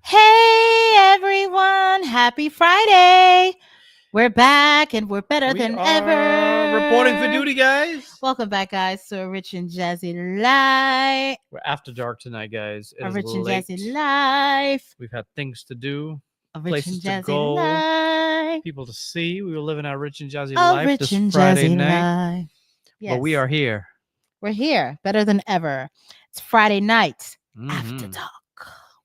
Hey everyone, happy Friday. We're back and we're better than ever. Reporting for duty, guys. Welcome back, guys, to a Rich and Jazzy Live. We're after dark tonight, guys. It A is Rich and late. Jazzy Live. We've had things to do, A Rich places and to Jazzy go, Live. people to see. We were living our Rich and Jazzy A life Rich this and Friday Jazzy night. Live. Yes. But we are here. We're here, better than ever. It's Friday night after dark.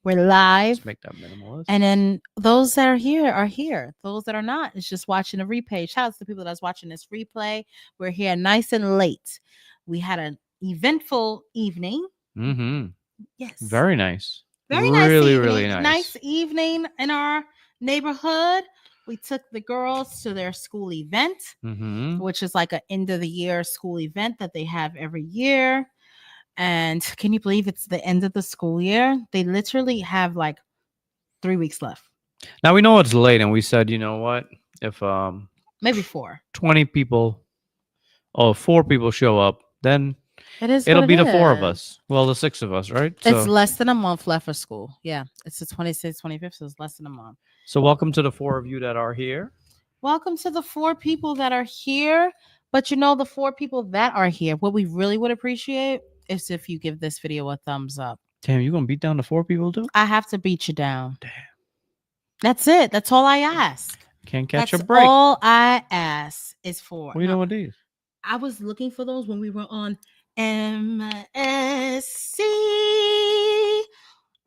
We're live. Let's make that minimalist. And then those that are here are here. Those that are not, it's just watching a replay. Shout out to the people that's watching this replay. We're here nice and late. We had an eventful evening. Yes. Very nice. Very nice. Really, evening. really nice. Nice evening in our neighborhood. We took the girls to their school event, which is like an end of the year school event that they have every year. And can you believe it's the end of the school year? They literally have like 3 weeks left. Now we know it's late, and we said, you know what? If maybe 4, 20 people, 4 people show up, then it'll be the 4 of us. Well, the 6 of us, right? It's less than a month left for school. Yeah, it's the 26th, 25th, so it's less than a month. So welcome to the 4 of you that are here. Welcome to the 4 people that are here. But you know, the 4 people that are here, what we really would appreciate is if you give this video a thumbs up. Damn, you gonna beat down the 4 people too? I have to beat you down. Damn. That's it. That's all I ask. Can't catch That's a break. all I ask is for. What do you know what these? I was looking for those when we were on MSC,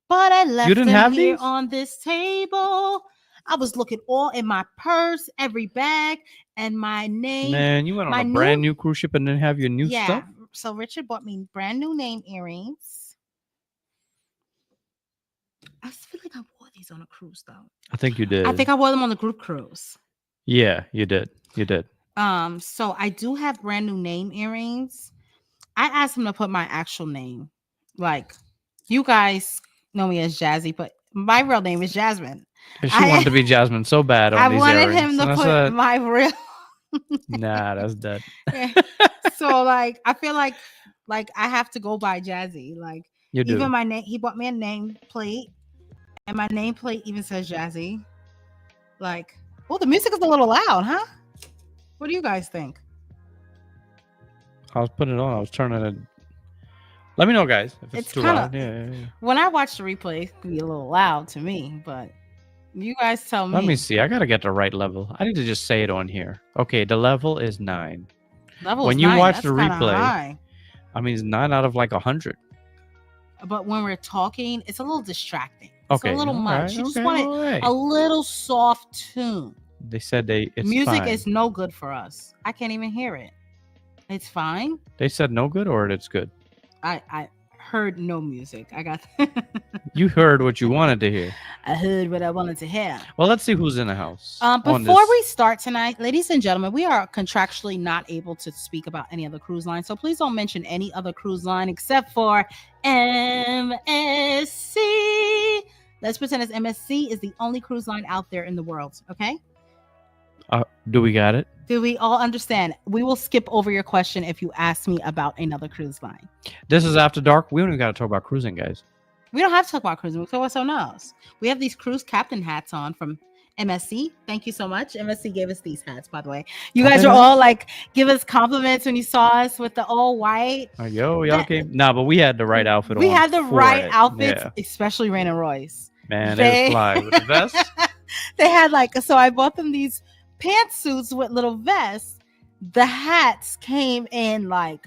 but I left them here on this table. I was looking all in my purse, every bag, and my name. Man, you went on a brand new cruise ship and didn't have your new stuff? So Richard bought me brand new name earrings. I feel like I wore these on a cruise though. I think you did. I think I wore them on the group cruise. Yeah, you did. You did. So I do have brand new name earrings. I asked him to put my actual name. Like, you guys know me as Jazzy, but my real name is Jasmine. She wanted to be Jasmine so bad on these wanted earrings. him to put my real. Nah, that's dead. So like, I feel like I have to go by Jazzy. Like, you do. Even my name, he bought me a name plate, and my name plate even says Jazzy. Like, oh, the music is a little loud, huh? What do you guys think? I was putting it on. I was turning it. Let me know, guys, if it's too loud. Yeah. When I watch the replay, it can be a little loud to me, but you guys tell me. Let me see. I gotta get the right level. I need to just say it on here. Okay, the level is 9. When you watch the replay, I mean, it's 9 out of like 100. But when we're talking, it's a little distracting. It's a little much. You just want a little soft tune. They said it's music fine. is no good for us. I can't even hear it. It's fine. They said no good or it's good? I heard no music. I got You heard what you wanted to hear. I heard what I wanted to hear. Well, let's see who's in the house. Before we start tonight, ladies and gentlemen, we are contractually not able to speak about any other cruise line. So please don't mention any other cruise line except for MSC. Let's pretend as MSC is the only cruise line out there in the world. Okay. Do we got it? Do we all understand? We will skip over your question if you ask me about another cruise line. This is After Dark. We don't even got to talk about cruising, guys. We don't have to talk about cruising. We talk about something else. We have these cruise captain hats on from MSC. Thank you so much. MSC gave us these hats, by the way. You guys were all like, give us compliments when you saw us with the all white. Y'all came. Nah, but we had the right outfit. We had the right outfits, especially Rain and Royce. Man, they fly with the vest. They had so I bought them these pantsuits with little vests. The hats came in the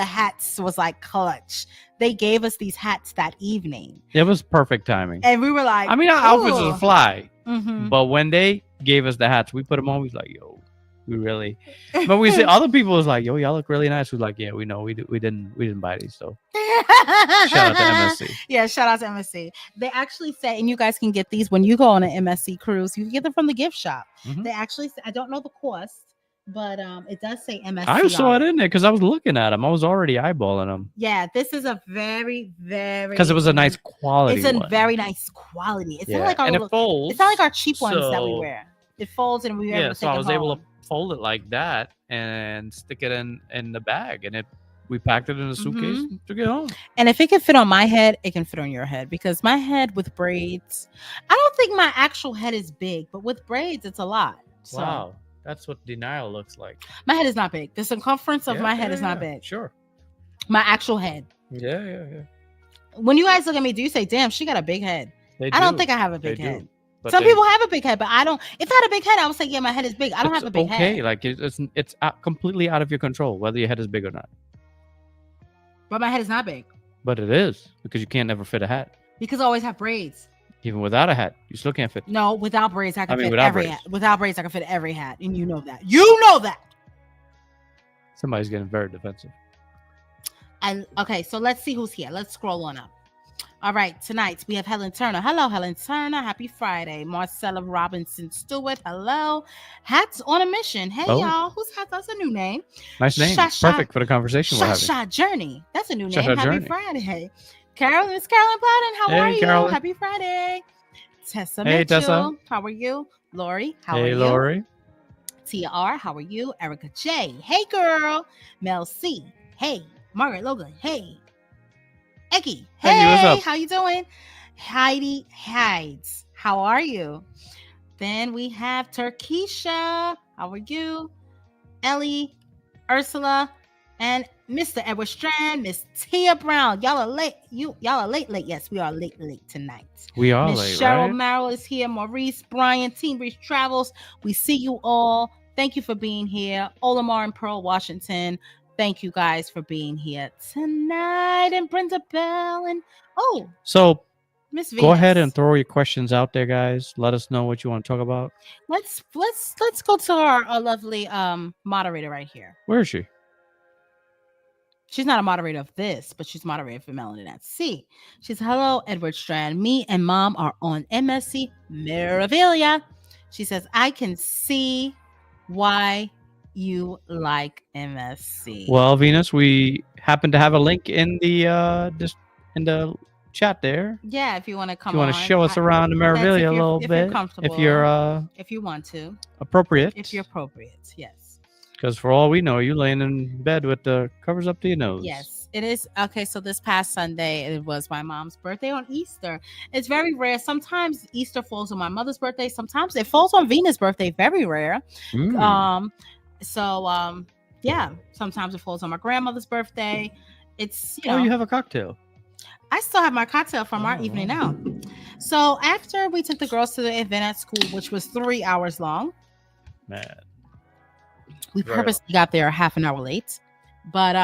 hats was like clutch. They gave us these hats that evening. It was perfect timing. And we were like, I mean, our outfits was fly. But when they gave us the hats, we put them on. We was like, yo, we really. But we said other people was like, yo, y'all look really nice. We was like, yeah, we know. We didn't buy these. So shout out to MSC. Yeah, shout out to MSC. They actually say, and you guys can get these when you go on an MSC cruise. You can get them from the gift shop. They actually say, I don't know the cost, but it does say MSC. I saw it in there because I was looking at them. I was already eyeballing them. Yeah, this is a very, very, because it was a nice quality. It's a very nice quality. It's not like our it folds. It's not like our cheap ones that we wear. It folds and we were able to so I was able to fold it like that and stick it in the bag, and we packed it in a suitcase and took it home. And if it can fit on my head, it can fit on your head, because my head with braids, I don't think my actual head is big, but with braids, it's a lot. So. Wow. That's what denial looks like. My head is not big. The circumference of my head is not big. Sure. My actual head. Yeah. When you guys look at me, do you say, damn, she got a big head? I don't think I have a big head. Some people have a big head, but I don't. If I had a big head, I would say, yeah, my head is big. I don't have a big head. Okay, like it's completely out of your control whether your head is big or not. But my head is not big. But it is, because you can't ever fit a hat. Because I always have braids. Even without a hat, you still can't fit. No, without braids, I can fit every hat. Without braids, I can fit every hat, and you know that. You know that. Somebody's getting very defensive. And okay, so let's see who's here. Let's scroll on up. All right, tonight we have Helen Turner. Hello, Helen Turner. Happy Friday. Marcella Robinson Stewart. Hello. Hats on a Mission. Hey, y'all. Who's hat? That's a new name. Nice name. Perfect for the conversation we're having. Shot Journey. That's a new name. Happy Friday. Miss Carolyn Bowden. How are you? Carolyn. Happy Friday. Tessa Hey, Mitchell. Tessa. How are you? Lori. How are you? Hey, Lori. Tia R. How are you? Erica J. Hey, girl. Mel C. Hey. Margaret Logan. Hey. Eggy. Hey, what's up? How you doing? Heidi Hides. How are you? Then we have Turkisha. How are you? Ellie, Ursula, and Mr. Edward Strand, Miss Tia Brown. Y'all are late. Y'all are late. Yes, we are late tonight. We are Miss late, Cheryl right? Merrill is here. Maurice, Brian, Team Breeze Travels. We see you all. Thank you for being here. Olamar and Pearl, Washington. Thank you guys for being here tonight. And Brenda Bell and so Miss Venus. Go ahead and throw your questions out there, guys. Let us know what you want to talk about. Let's go to our lovely moderator right here. Where is she? She's not a moderator of this, but she's moderator for Melanin at Sea. She's hello, Edward Strand. Me and Mom are on MSC Meravilia. She says, I can see why you like MSC. Well, Venus, we happen to have a link in the chat there. Yeah, if you want to come, if you want to show us around the Meravilia a little bit, if you want to, appropriate. If you're appropriate, yes. Because for all we know, you laying in bed with the covers up to your nose. Yes, it is. Okay, so this past Sunday, it was my mom's birthday on Easter. It's very rare. Sometimes Easter falls on my mother's birthday. Sometimes it falls on Venus' birthday. Very rare. Yeah, sometimes it falls on my grandmother's birthday. It's, you know. Oh, you have a cocktail. I still have my cocktail from our evening out. So after we took the girls to the event at school, which was 3 hours long. Man. We purposely got there half an hour late. But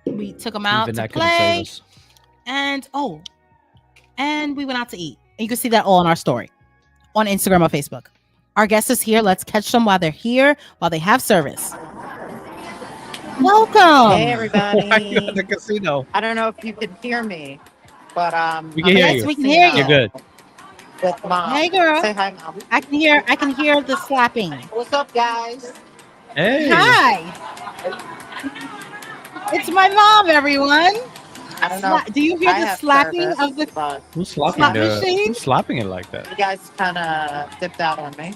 we took them out to play. And we went out to eat. And you can see that all on our story on Instagram or Facebook. Our guest is here. Let's catch them while they're here, while they have service. Welcome. Hey, everybody. Why are you at the casino? I don't know if you can hear me, but we can hear you. We can hear you. You're good. With Mom. Hey, girl. Say hi, Mom. I can hear the slapping. What's up, guys? Hey. Hi. It's my mom, everyone. I don't know. Do you hear the slapping of the Who's slapping slap machine? Who's slapping it like that? You guys kind of dipped out on me.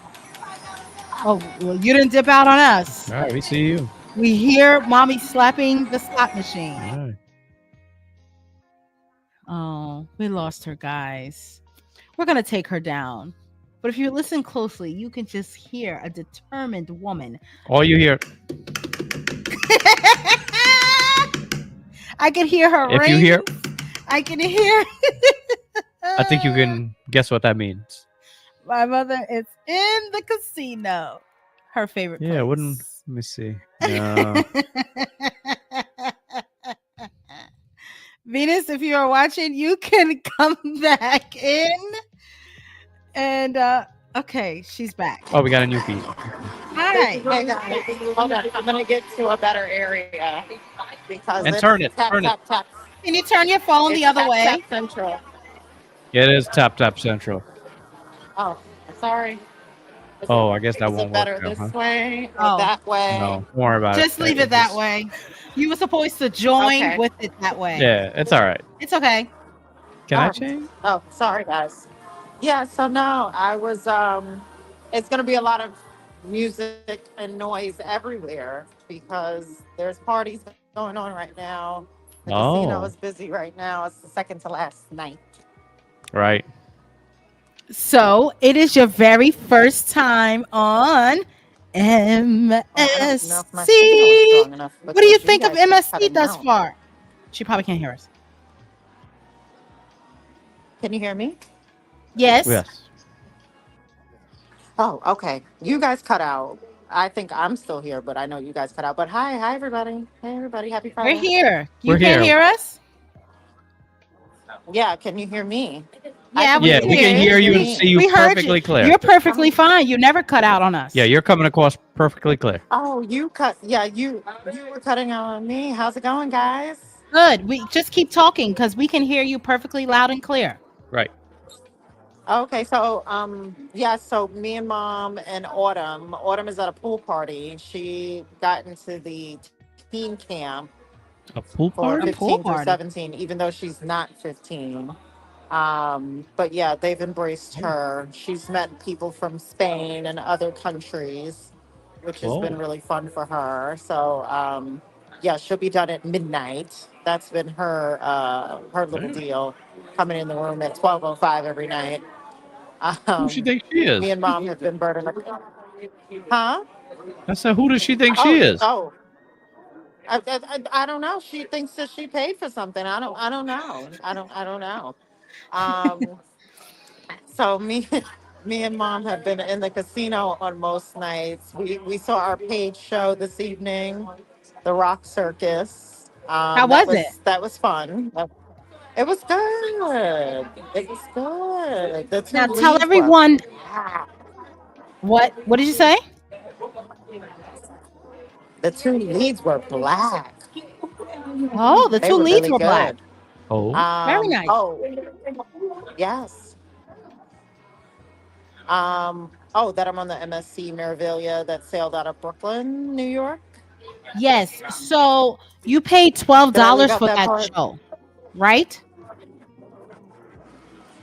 Oh, well, you didn't dip out on us. All right, we see you. We hear mommy slapping the slap machine. All right. Oh, we lost her, guys. We're going to take her down. But if you listen closely, you can just hear a determined woman. All you hear. I can hear her If you hear. I can hear. I think you can guess what that means. My mother is in the casino. Her favorite place. Yeah, let me see. No. Venus, if you are watching, you can come back in. And okay, she's back. Oh, we got a new feed. Hi. Hey, guys. Hold on. I'm going to get to a better area. Because And turn it. Tap. Can you turn your phone the other way? Tap Central. Yeah, it is Tap Central. Oh, sorry. Oh, I guess that Is won't it better work. this way or that way? No, don't worry about it. Just leave it that way. You were supposed to join with it that way. Yeah, it's all right. It's okay. Can I change? Oh, sorry, guys. Yeah, so no, I was, it's going to be a lot of music and noise everywhere because there's parties going on right now. The casino Oh, is busy right now. It's the second to last night. right. So it is your very first time on Oh, I don't know if my signal is MSC. strong enough What do you because you think of guys keep MSC cutting thus out. far? She probably can't hear us. Can you hear me? Yes. Yes. Oh, okay. You guys cut out. I think I'm still here, but I know you guys cut out. But hi everybody. Hey everybody, happy We're Friday. here. You We're can't here. hear us? Yeah, can you hear me? I Yeah, can we Yeah, hear can we you. can hear Can you. you hear hear you and see me? you We heard you. perfectly clear. You're perfectly I'm, fine. You never cut out on us. Yeah, you're coming across perfectly clear. oh, you cut. Yeah, you were cutting out on me. How's it going, guys? Good. We just keep talking because we can hear you perfectly loud and clear. Right. Okay, so yeah, so me and mom and Autumn. Autumn is at a pool party. She got into the teen camp A pool for A party? pool 15 through party. 17, even though she's not 15. But yeah, they've embraced Oh, her. She's met people from Spain and other countries, which has been oh, really fun for her. So yeah, she'll be done at midnight. That's been her little damn. deal, coming in the room at 12:05 every night. Who she Um, think she Me is? and mom have been burning up. Huh? I said, who does she think she Oh, is? oh. I don't know. She thinks that she paid for something. I don't know. I don't know. Um, so me me and mom have been in the casino on most nights. We saw our page show this evening, the Rock Circus. How That was it? was fun. It was good. It was good. The two Now tell leads were everyone black. what did you say? The two leads were black. Oh, the They two were leads really were black. good. Oh, Very nice. Oh, yes. Oh, that I'm on the MSC Meravilia that sailed out of Brooklyn, New York. Yes. So you paid twelve Did I leave dollars out for that that part? show, right?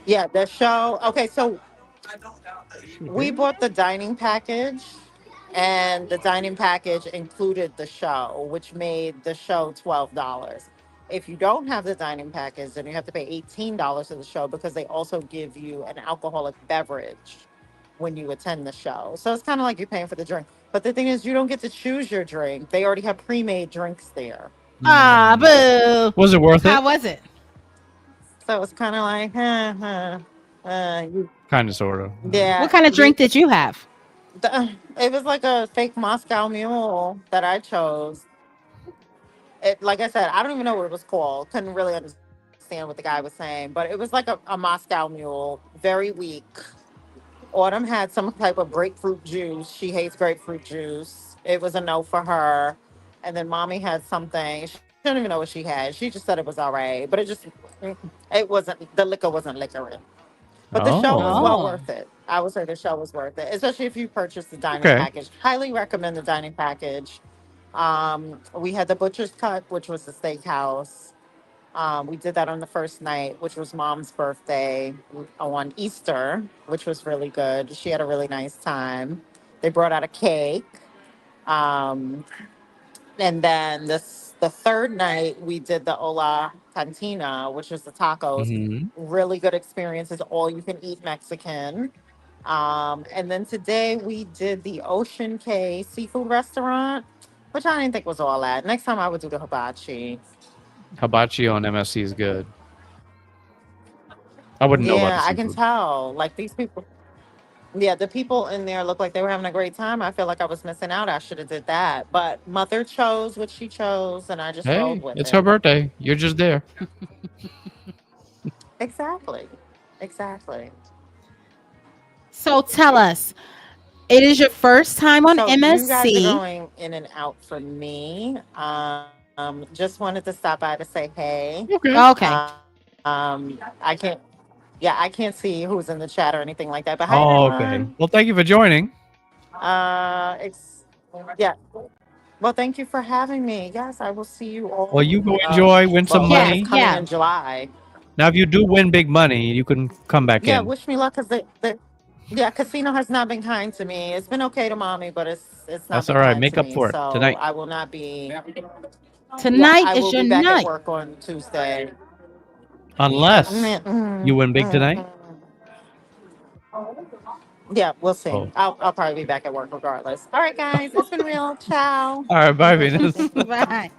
Yeah, the show. Okay, so she we here? bought the dining package, and the dining package included the show, which made the show $12. If you don't have the dining package, then you have to pay $18 for the show because they also give you an alcoholic beverage when you attend the show. So it's kind of like you're paying for the drink. But the thing is, you don't get to choose your drink. They already have pre-made drinks there. Ah, Mm. boo. Was it worth How it? was it? So it's kind of like, you, Kind of, sort of. What yeah, kind of you. drink did you have? It was like a fake Moscow Mule that I chose. It, like I said, I don't even know what it was called. Couldn't really understand what the guy was saying, but it was like a Moscow Mule, very weak. Autumn had some type of grapefruit juice. She hates grapefruit juice. It was a no for her. And then mommy had something. She didn't even know what she had. She just said it was all right, but it wasn't, the liquor wasn't liquoring. But the show was Oh, well Oh. worth it. I would say the show was worth it, especially if you purchase the dining okay. package. Highly recommend the dining package. We had the butcher's cut, which was the steakhouse. We did that on the first night, which was mom's birthday on Easter, which was really good. She had a really nice time. They brought out a cake. Um, and then the third night, we did the Ola Cantina, which was the tacos. Hmm. Really good experiences, all you can eat Mexican. And then today we did the Ocean K seafood restaurant, which I didn't think was all that. Next time I would do the hibachi. Hibachi on MSC is good. I wouldn't know about the Yeah, I can seafood. tell. Like these people, yeah, the people in there look like they were having a great time. I feel like I was missing out. I should have did that. But mother chose what she chose, and I just rolled Hey, with it's her it. birthday. You're just there. Exactly. Exactly. So tell us, it is your first time on So you guys are MSC. going in and out for me. Just wanted to stop by to say hey. Okay. Okay. I can't. Yeah, I can't see who's in the chat or anything like that. But hi, Oh, okay. everyone. Well, thank you for joining. It's yeah. Well, thank you for having me. Yes, I will see you Well, you go all. enjoy, win some Well, I guess Yes, money. coming yeah. in July. Now, if you do win big money, you can come back Yeah, in. wish me luck because yeah, casino has not been kind to me. It's been okay to mommy, but it's not That's all been right. kind Make to up me. for it So tonight. I will not be. Tonight I is will your be back at night. work on Tuesday. Unless you win big Mm-hmm. tonight. Yeah, we'll see. Oh. I'll probably be back at work regardless. All right, guys, it's been real. Ciao. All right, bye, Venus. Bye.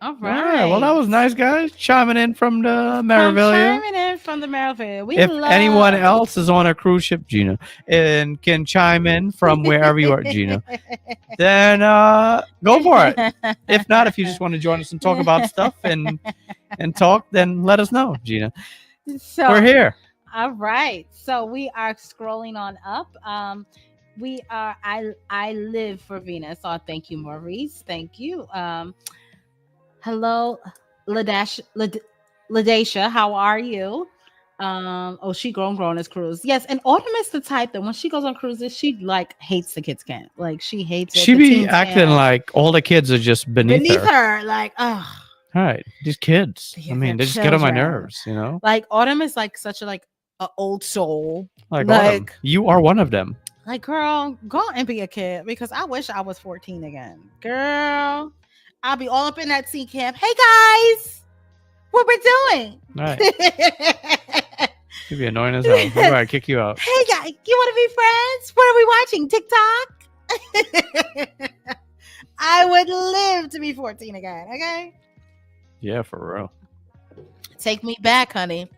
All All right. Well, right. that was nice, guys. Chiming in from the From Marivilia. chiming in from the Maryville. We If love anyone else is on a cruise ship, Gina, and can chime in from wherever you are, Gina, then go for it. If not, if you just want to join us and talk about stuff and talk, then let us know, Gina. So We're here. All right. So we are scrolling on up. We are I live for Venus. Oh, thank you, Maurice. Thank you. Hello, Ladasha. How are you? Oh, she grown as cruise. Yes, and Autumn is the type that when she goes on cruises, she like hates the kids camp. Like she hates it. She The be teens acting camp. like all the kids are just beneath her. Like, oh, All right, these kids. I mean, they just get on my children. nerves, you know. Like Autumn is like such a old soul. Like Autumn, you are one of them. Like, girl, go and be a kid because I wish I was 14 again. Girl, I'll be all up in that sea camp. Hey guys, what we're doing? All right. You'd be annoying as hell. I'm gonna kick you out. Hey guys, you want to be friends? What are we watching? TikTok? I would live to be 14 again. Okay. Yeah, for real. Take me back, honey.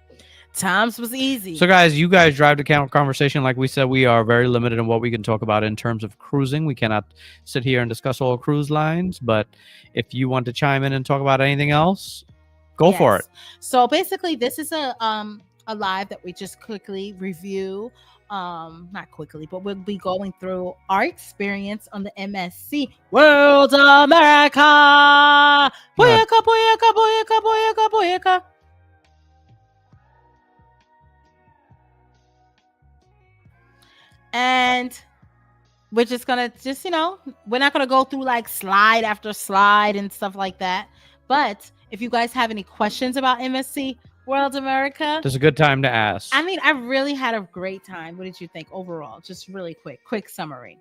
Times was easy. So, guys, you guys drive the conversation. Like we said, we are very limited in what we can talk about in terms of cruising. We cannot sit here and discuss all cruise lines. But if you want to chime in and talk about anything else, go for it. So basically, this is a live that we just quickly review. Not quickly, but we'll be going through our experience on the MSC World America. Boyaka, boyaka, boyaka, boyaka, boyaka. And we're just gonna we're not gonna go through like slide after slide and stuff like that. But if you guys have any questions about MSC World America, it's a good time to ask. I mean, I really had a great time. What did you think overall? Just really quick summary.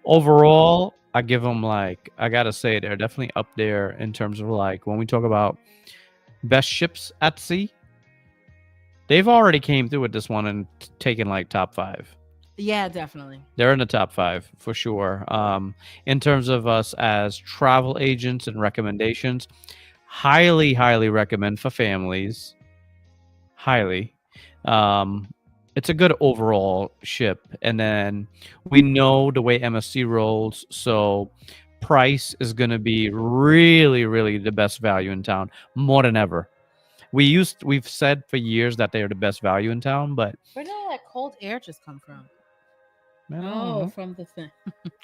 Overall, I give them I gotta say, they're definitely up there in terms of when we talk about best ships at sea. They've already came through with this one and taken top 5. Yeah, definitely. They're in the top 5 for sure. In terms of us as travel agents and recommendations, highly recommend for families. Highly. It's a good overall ship. And then we know the way MSC rolls, so price is going to be really the best value in town, more than ever. We've said for years that they're the best value in town, but where did all that cold air just come from? From the thing.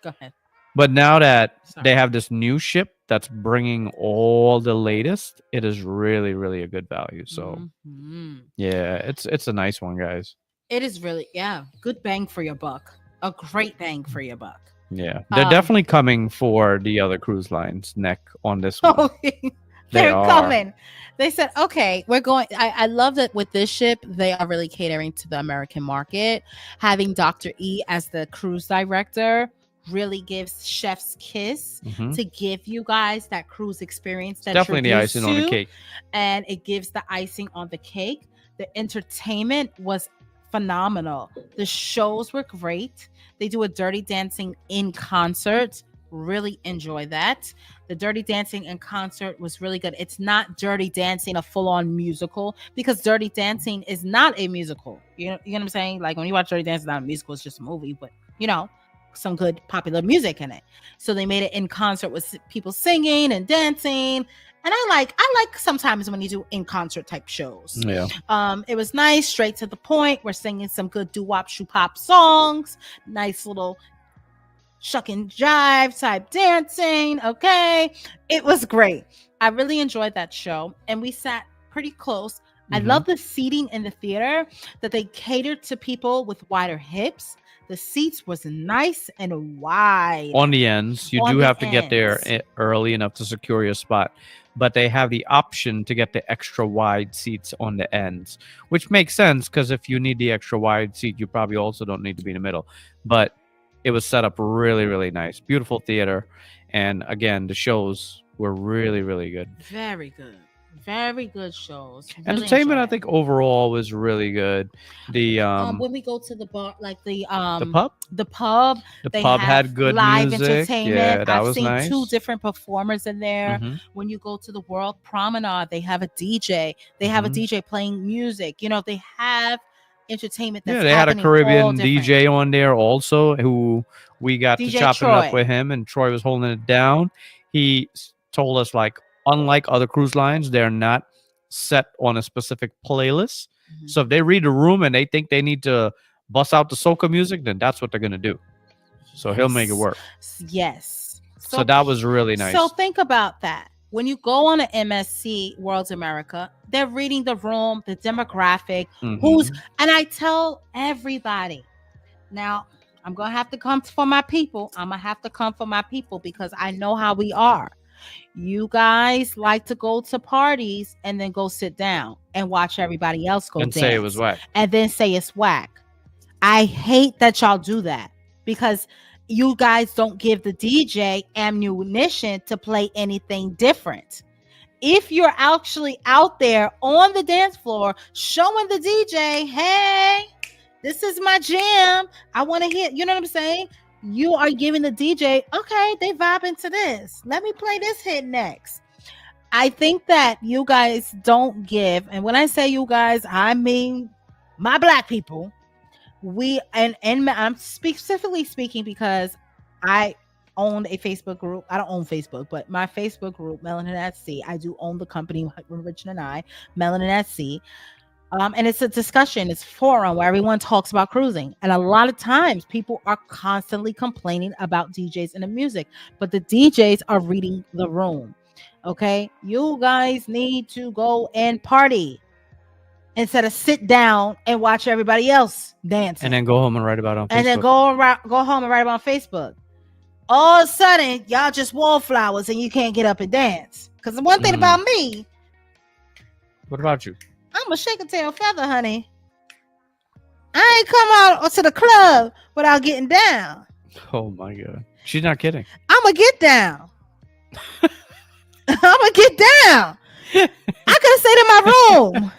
Go ahead. But now that they have this new ship that's bringing all the latest, it is really a good value. So yeah, it's a nice one, guys. It is really, good bang for your buck. A great bang for your buck. Yeah, they're definitely coming for the other cruise lines neck on this one. They're coming. They said, okay, we're going. I love that with this ship, they are really catering to the American market. Having Dr. E as the cruise director really gives chef's kiss to give you guys that cruise experience. That definitely the icing on the cake. And it gives the icing on the cake. The entertainment was phenomenal. The shows were great. They do a Dirty Dancing in concert. Really enjoy that. The Dirty Dancing in concert was really good. It's not Dirty Dancing, a full-on musical, because Dirty Dancing is not a musical. You know what I'm saying? Like when you watch Dirty Dancing, it's not a musical, it's just a movie, but some good popular music in it. So they made it in concert with people singing and dancing. And I like sometimes when you do in concert type shows. Yeah. It was nice, straight to the point. We're singing some good doo-wop shoe-pop songs. Nice little shuck and jive type dancing. Okay. It was great. I really enjoyed that show. And we sat pretty close. I love the seating in the theater, that they catered to people with wider hips. The seats was nice and wide. On the ends. You do have to get there early enough to secure your spot. But they have the option to get the extra wide seats on the ends, which makes sense because if you need the extra wide seat, you probably also don't need to be in the middle. But it was set up really nice. Beautiful theater. And again, the shows were really, really good. Very good. Very good shows. Really Entertainment, I enjoy it. think overall was really good. The When we go to the bar, like the the pub, they pub have had good live music. entertainment. Yeah, that I've was seen nice. 2 different performers in there. Mhm. When you go to the World Promenade, they have a DJ. They have a Mhm. DJ playing music. You know, they have entertainment that's Yeah, they had a happening all Caribbean different. DJ on there also, who we got to DJ chopping it up Troy. with him, and Troy was holding it down. He told us, like, unlike other cruise lines, they're not set on a specific playlist. Mhm. So if they read the room and they think they need to bust out the soca music, then that's what they're gonna do. So he'll make it work. Yes. So that was really nice. So think about that. When you go on an MSC World's America, they're reading the room, the demographic, who's, Mhm. and I tell everybody, now I'm gonna have to come for my people. I'm gonna have to come for my people because I know how we are. You guys like to go to parties and then go sit down and watch everybody else go and dance say it was whack. and then say it's whack. I hate that y'all do that because you guys don't give the DJ ammunition to play anything different. If you're actually out there on the dance floor showing the DJ, hey, this is my jam, I want to hear, you know what I'm saying? You are giving the DJ, okay, they vibing to this. Let me play this hit next. I think that you guys don't give, and when I say you guys, I mean my black people. We and I'm specifically speaking because I own a Facebook group. I don't own Facebook, but my Facebook group, Melanin at Sea. I do own the company, Richard and I, Melanin at Sea. And it's a discussion, it's a forum where everyone talks about cruising. And a lot of times people are constantly complaining about DJs and the music, but the DJs are reading the room. Okay. You guys need to go and party instead of sit down and watch everybody else dancing. And then go home and write about it on Facebook. And then go home and write about on Facebook. All of a sudden, y'all just wallflowers and you can't get up and dance. Because the one thing about me, what about you? I'm a shake a tail feather, honey. I ain't come out to the club without getting down. Oh my God. She's not kidding. I'ma get down. I'ma get down. I could have stayed in my room.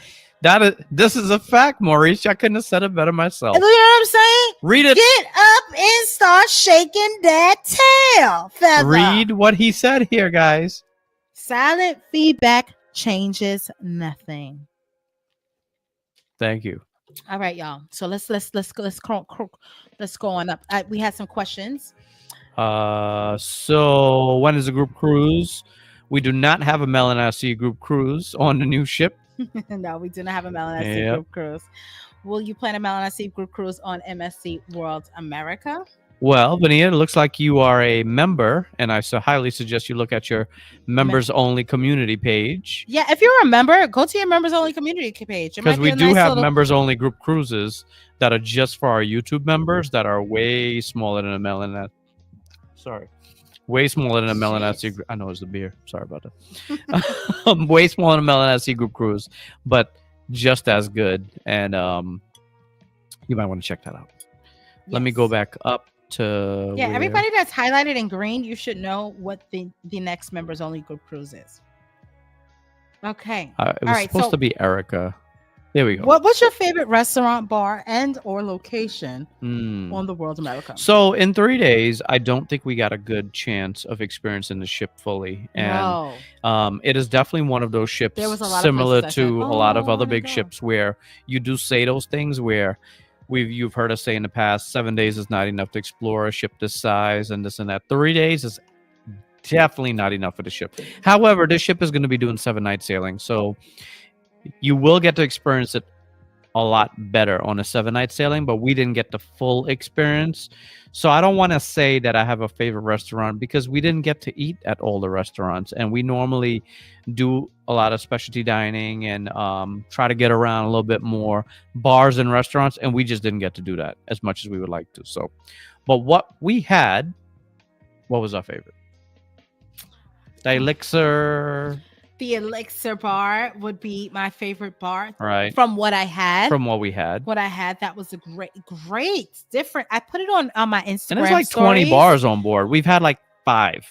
This is a fact, Maurice. I couldn't have said it better myself. You know what I'm saying? Read it. Get up and start shaking that tail feather. Read what he said here, guys. Silent feedback changes nothing. Thank you. All right, y'all. So let's go on up. We had some questions. So when is the group cruise? We do not have a Melanin group cruise on the new ship. No, we do not have a Melanin group cruise. Will you plan a Melanin group cruise on MSC World America? Well, Bonita, it looks like you are a member, and I so highly suggest you look at your members-only community page. Yeah, if you're a member, go to your members-only community page. Because we do have members-only group cruises that are just for our YouTube members that are way smaller than a Melanin. Sorry. Way smaller than a Melanin group. I know it's the beer. Sorry about that. Way smaller than a Melanin group cruise, but just as good. And you might want to check that out. Yes. Let me go back up to everybody that's highlighted in green, you should know what the next members only group cruise is. Okay. It was supposed to be Erica. There we go. What's your favorite restaurant, bar, and or location on the World America? So in 3 days, I don't think we got a good chance of experiencing the ship fully. And it is definitely one of those ships similar to a lot of other big ships where you do say those things where you've heard us say in the past, 7 days is not enough to explore a ship this size and this and that. 3 days is definitely not enough for the ship. However, this ship is going to be doing 7-night sailing. So you will get to experience it a lot better on a 7-night sailing, but we didn't get the full experience. So I don't want to say that I have a favorite restaurant because we didn't get to eat at all the restaurants. And we normally do a lot of specialty dining and try to get around a little bit more bars and restaurants. And we just didn't get to do that as much as we would like to. So, but what we had, what was our favorite? The Elixir. The Elixir bar would be my favorite bar. Right. From what I had. From what we had. What I had, that was a great, different. I put it on my Instagram. And there's like 20 bars on board. We've had like 5.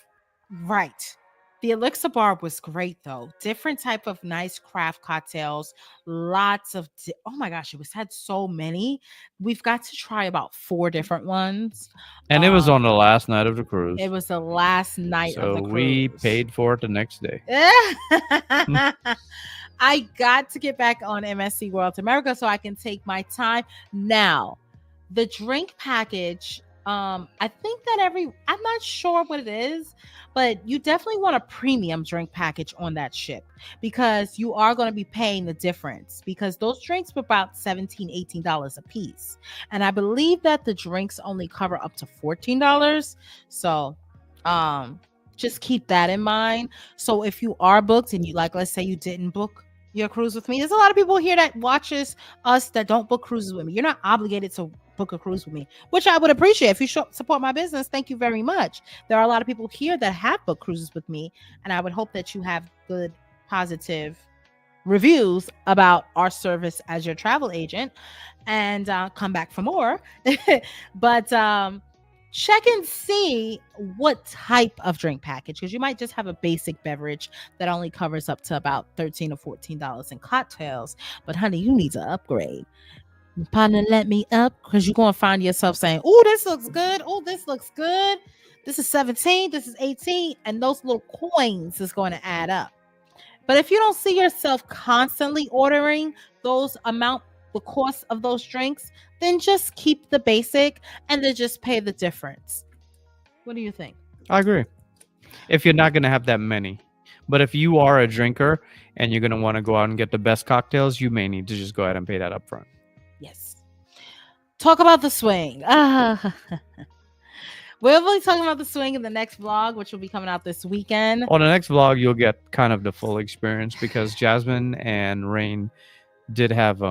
Right. The Elixir bar was great though. Different type of nice craft cocktails. Lots of oh my gosh, had so many. We've got to try about 4 different ones. And it was on the last night of the cruise. It was the last night of the cruise. So we paid for it the next day. I got to get back on MSC World America so I can take my time. Now, the drink package, I think that I'm not sure what it is, but you definitely want a premium drink package on that ship because you are going to be paying the difference because those drinks were about $17, $18 a piece. And I believe that the drinks only cover up to $14. So, just keep that in mind. So if you are booked and you let's say you didn't book your cruise with me, there's a lot of people here that watches us that don't book cruises with me. You're not obligated to book a cruise with me, which I would appreciate. If you support my business, thank you very much. There are a lot of people here that have booked cruises with me, and I would hope that you have good, positive reviews about our service as your travel agent and come back for more. But check and see what type of drink package, because you might just have a basic beverage that only covers up to about $13 or $14 in cocktails. But honey, you need to upgrade. Partner, let me up, because you're going to find yourself saying, oh, this looks good. Oh, this looks good. This is 17. This is 18. And those little coins is going to add up. But if you don't see yourself constantly ordering the cost of those drinks, then just keep the basic and then just pay the difference. What do you think? I agree. If you're not going to have that many. But if you are a drinker and you're going to want to go out and get the best cocktails, you may need to just go ahead and pay that up front. Yes. Talk about the swing. We'll be talking about the swing in the next vlog, which will be coming out this weekend. On the next vlog, you'll get kind of the full experience because Jasmine and Rain did have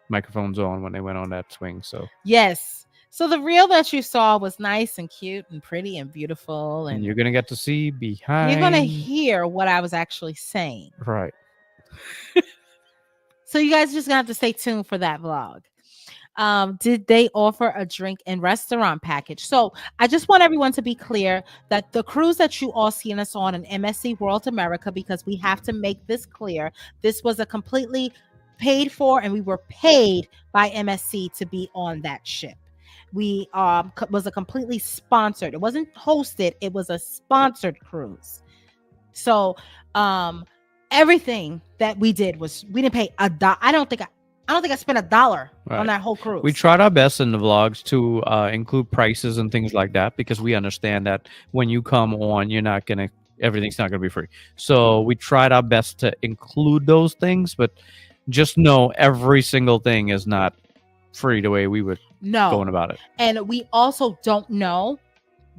microphones on when they went on that swing. So yes. So the reel that you saw was nice and cute and pretty and beautiful. And you're going to get to see behind. You're going to hear what I was actually saying. Right. So you guys just going to have to stay tuned for that vlog. Did they offer a drink and restaurant package? So I just want everyone to be clear that the cruise that you all seen us on an MSC World America, because we have to make this clear, this was a completely paid for, and we were paid by MSC to be on that ship. We was a completely sponsored. It wasn't hosted. It was a sponsored cruise. So everything that we did was, we didn't pay $1. I don't think I spent $1 on that whole cruise. We tried our best in the vlogs to include prices and things like that, because we understand that when you come on, everything's not gonna be free. So we tried our best to include those things, but just know every single thing is not free the way we would going about it. And we also don't know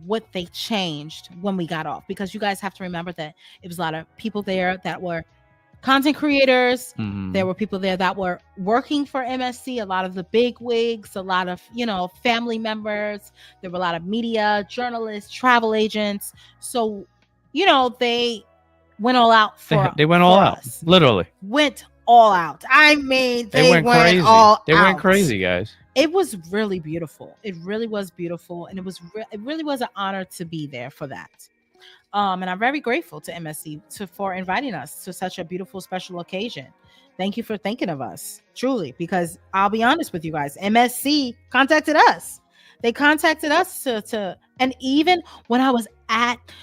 what they changed when we got off, because you guys have to remember that it was a lot of people there that were content creators. Mm-hmm. There were people there that were working for MSC, a lot of the big wigs, a lot of, family members. There were a lot of media, journalists, travel agents. So, they went all out for They went all out, literally. Went all out. I mean, they went crazy. All out. They went crazy, guys. It was really beautiful. It really was beautiful. And it really was an honor to be there for that. And I'm very grateful to MSC for inviting us to such a beautiful, special occasion. Thank you for thinking of us, truly, because I'll be honest with you guys, MSC contacted us. They contacted us to and even when I was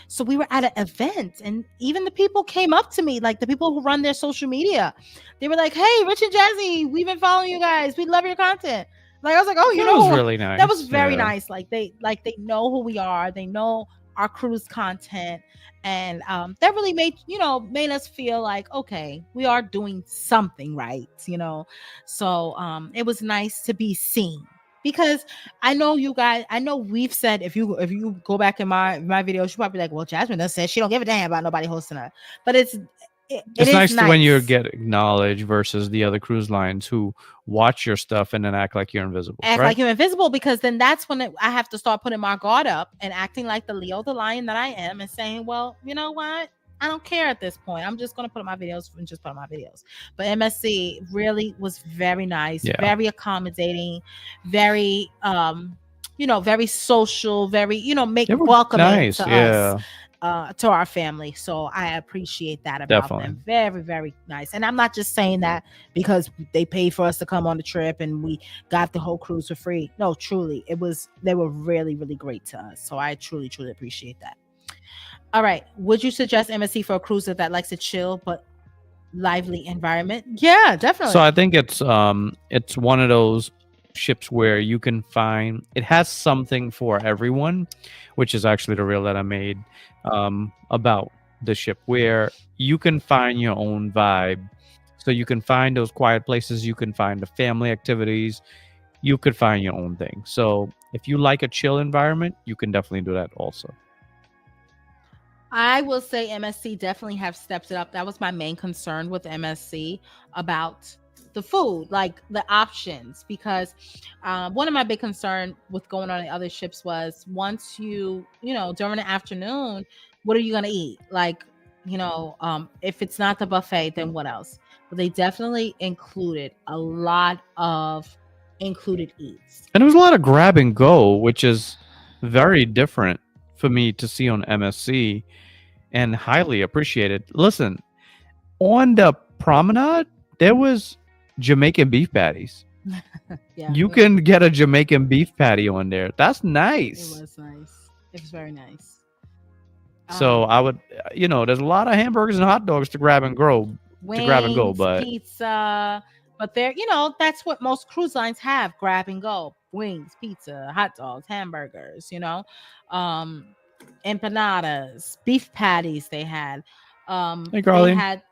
so we were at an event, and even the people came up to me, like the people who run their social media. They were like, "Hey, Rich and Jazzy, we've been following you guys. We love your content." Like, I was like, "Oh, that was really nice. That was very nice." Like they know who we are. They know our cruise content, and that really made us feel like, okay, we are doing something right, so it was nice to be seen, because I know you guys, we've said, if you go back in my videos, you probably like, well, Jasmine does say she don't give a damn about nobody hosting her, but it's nice when you get acknowledged versus the other cruise lines who watch your stuff and then act like you're invisible. Like you're invisible, because then that's when I have to start putting my guard up and acting like the Leo the lion that I am, and saying, well, you know what? I don't care at this point. I'm just going to put up my videos and just put up my videos. But MSC really was very nice, very accommodating, very, very social, very, welcoming to us. to our family. So I appreciate that about them. Very, very nice. And I'm not just saying that because they paid for us to come on the trip and we got the whole cruise for free. No, truly, they were really, really great to us. So I truly, truly appreciate that. All right. Would you suggest MSC for a cruiser that likes a chill but lively environment? Yeah, definitely. So I think it's one of those ships where you can find it has something for everyone, which is actually the reel that I made about the ship, where you can find your own vibe. So you can find those quiet places, you can find the family activities, you could find your own thing. So if you like a chill environment, you can definitely do that also. I will say MSC definitely have stepped it up. That was my main concern with MSC about the food, like the options, because one of my big concern with going on the other ships was once you know, during the afternoon, what are you going to eat? Like, you know, if it's not the buffet, then what else? But they definitely included a lot of included eats. And there was a lot of grab and go, which is very different for me to see on MSC and highly appreciated. Listen, on the promenade, there was Jamaican beef patties. Yeah, you can get a Jamaican beef patty on there. That's nice. It was nice. It was very nice. So I would, you know, there's a lot of hamburgers and hot dogs to grab and go, but pizza. But there, you know, that's what most cruise lines have: grab and go, wings, pizza, hot dogs, hamburgers. You know, empanadas, beef patties. They had. Hey, Carly. They had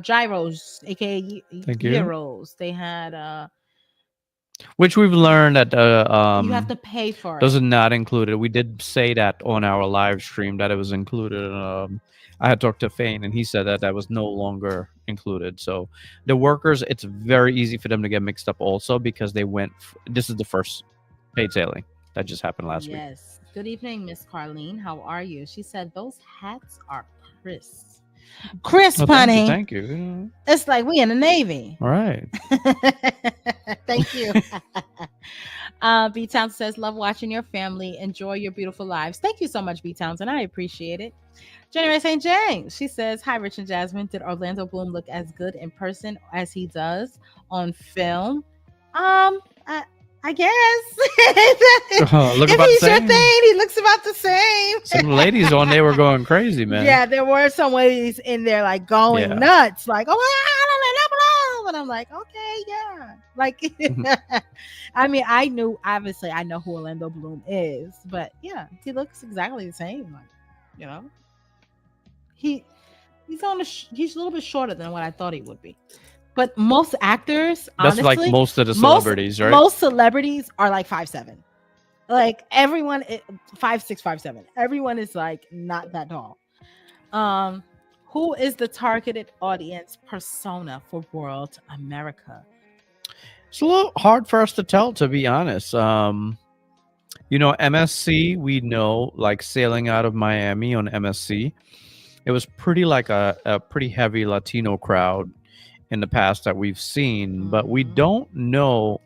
gyros, aka gyros. They had which we've learned that you have to pay for it. Those are not included. We did say that on our live stream that it was included. I had talked to Fane and he said that that was no longer included. So the workers, it's very easy for them to get mixed up also because they went. This is the first paid sailing that just happened last week. Yes. Good evening, Miss Carlene. How are you? She said those hats are crisp. Crisp, honey. Thank you. It's like we in the Navy. All right. Thank you. B Town says, love watching your family. Enjoy your beautiful lives. Thank you so much, B Townsend. I appreciate it. January St. James. She says, hi, Rich and Jasmine. Did Orlando Bloom look as good in person as he does on film? I guess. Look if about he's the your same. thing, he looks about the same. Some ladies on there were going crazy, man. Yeah, there were some ladies in there like going nuts, like, oh, and I'm like, okay, yeah. Like, I mean, I know who Orlando Bloom is, but yeah, he looks exactly the same. Like, you know, he's a little bit shorter than what I thought he would be. But most actors, honestly, that's like most of the celebrities, right? Most celebrities are like 5'7". Like everyone, 5'6", 5'7". Everyone is like not that tall. Who is the targeted audience persona for World America? It's a little hard for us to tell, to be honest. You know, MSC, we know, like sailing out of Miami on MSC, it was pretty like a pretty heavy Latino crowd in the past that we've seen, but we don't know.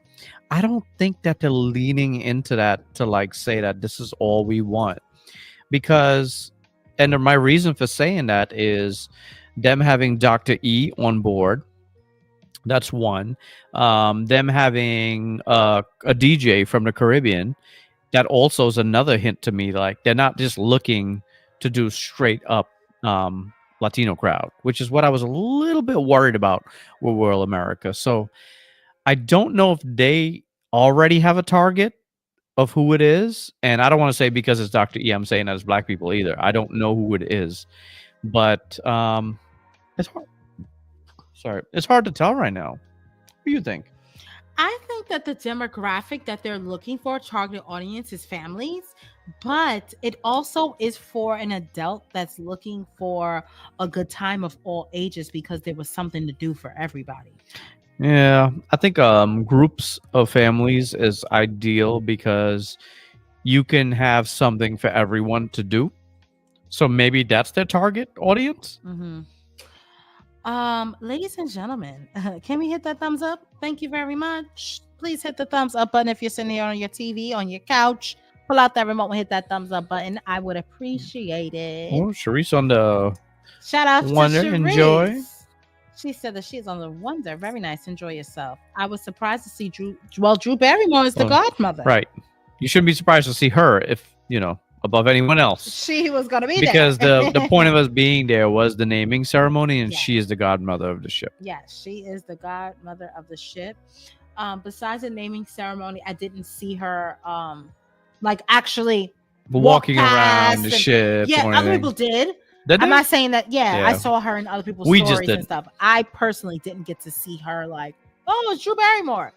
I don't think that they're leaning into that to like say that this is all we want, because, and my reason for saying that is them having Dr. E on board. That's one. Them having a DJ from the Caribbean. That also is another hint to me. Like they're not just looking to do straight up Latino crowd, which is what I was a little bit worried about with World America. So I don't know if they already have a target of who it is. And I don't want to say because it's Dr. E, I'm saying that it's black people either. I don't know who it is. But it's hard. Sorry. It's hard to tell right now. What do you think? I think that the demographic that they're looking for, target audience, is families, but it also is for an adult that's looking for a good time of all ages because there was something to do for everybody. Yeah, I think groups of families is ideal because you can have something for everyone to do. So maybe that's their target audience. Mm-hmm. Ladies and gentlemen, can we hit that thumbs up? Thank you very much. Please hit the thumbs up button if you're sitting here on your TV, on your couch, pull out that remote and hit that thumbs up button, I would appreciate it. Oh, Sharice on the Shout out Wonder, to Sharice. enjoy. She said that she's on the Wonder. Very nice. Enjoy yourself. I was surprised to see Drew. Well, Drew Barrymore is the godmother. Right. You shouldn't be surprised to see her if, above anyone else. She was going to be because there. the point of us being there was the naming ceremony, and she is the godmother of the ship. Yes, she is the godmother of the ship. Besides the naming ceremony, I didn't see her actually walking around the ship. Yeah, other people did. I'm not saying that. Yeah, I saw her in other people's stories and stuff. I personally didn't get to see her it's Drew Barrymore,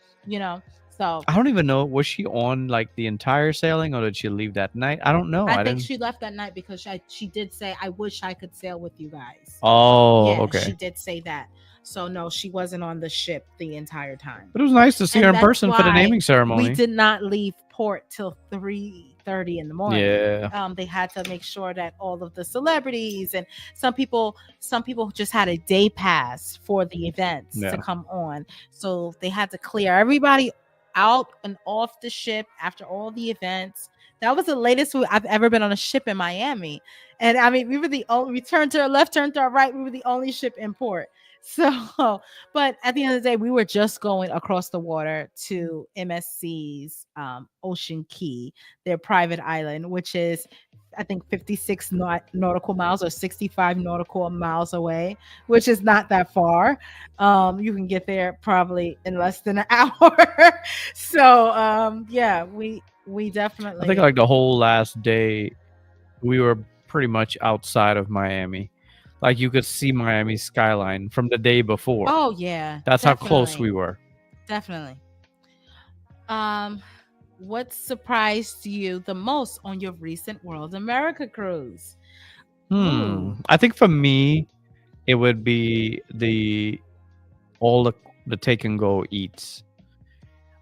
So I don't even know. Was she on the entire sailing, or did she leave that night? I don't know. I think she left that night because she did say, "I wish I could sail with you guys." Oh, yeah, okay. She did say that. So no, she wasn't on the ship the entire time. But it was nice to see her in person for the naming ceremony. We did not leave port till 3:30 in the morning. Yeah. They had to make sure that all of the celebrities and some people just had a day pass for the events to come on. So they had to clear everybody out and off the ship after all the events. That was the latest I've ever been on a ship in Miami. And I mean, we turned to our left, turned to our right. We were the only ship in port. So, but at the end of the day, we were just going across the water to MSC's Ocean Key, their private island, which is, I think, 56 nautical miles or 65 nautical miles away, which is not that far. You can get there probably in less than an hour. So, we definitely. I think the whole last day, we were pretty much outside of Miami. You could see Miami skyline from the day before. Oh yeah, that's definitely how close we were. Definitely. What surprised you the most on your recent World America cruise? I think for me, it would be all the take and go eats.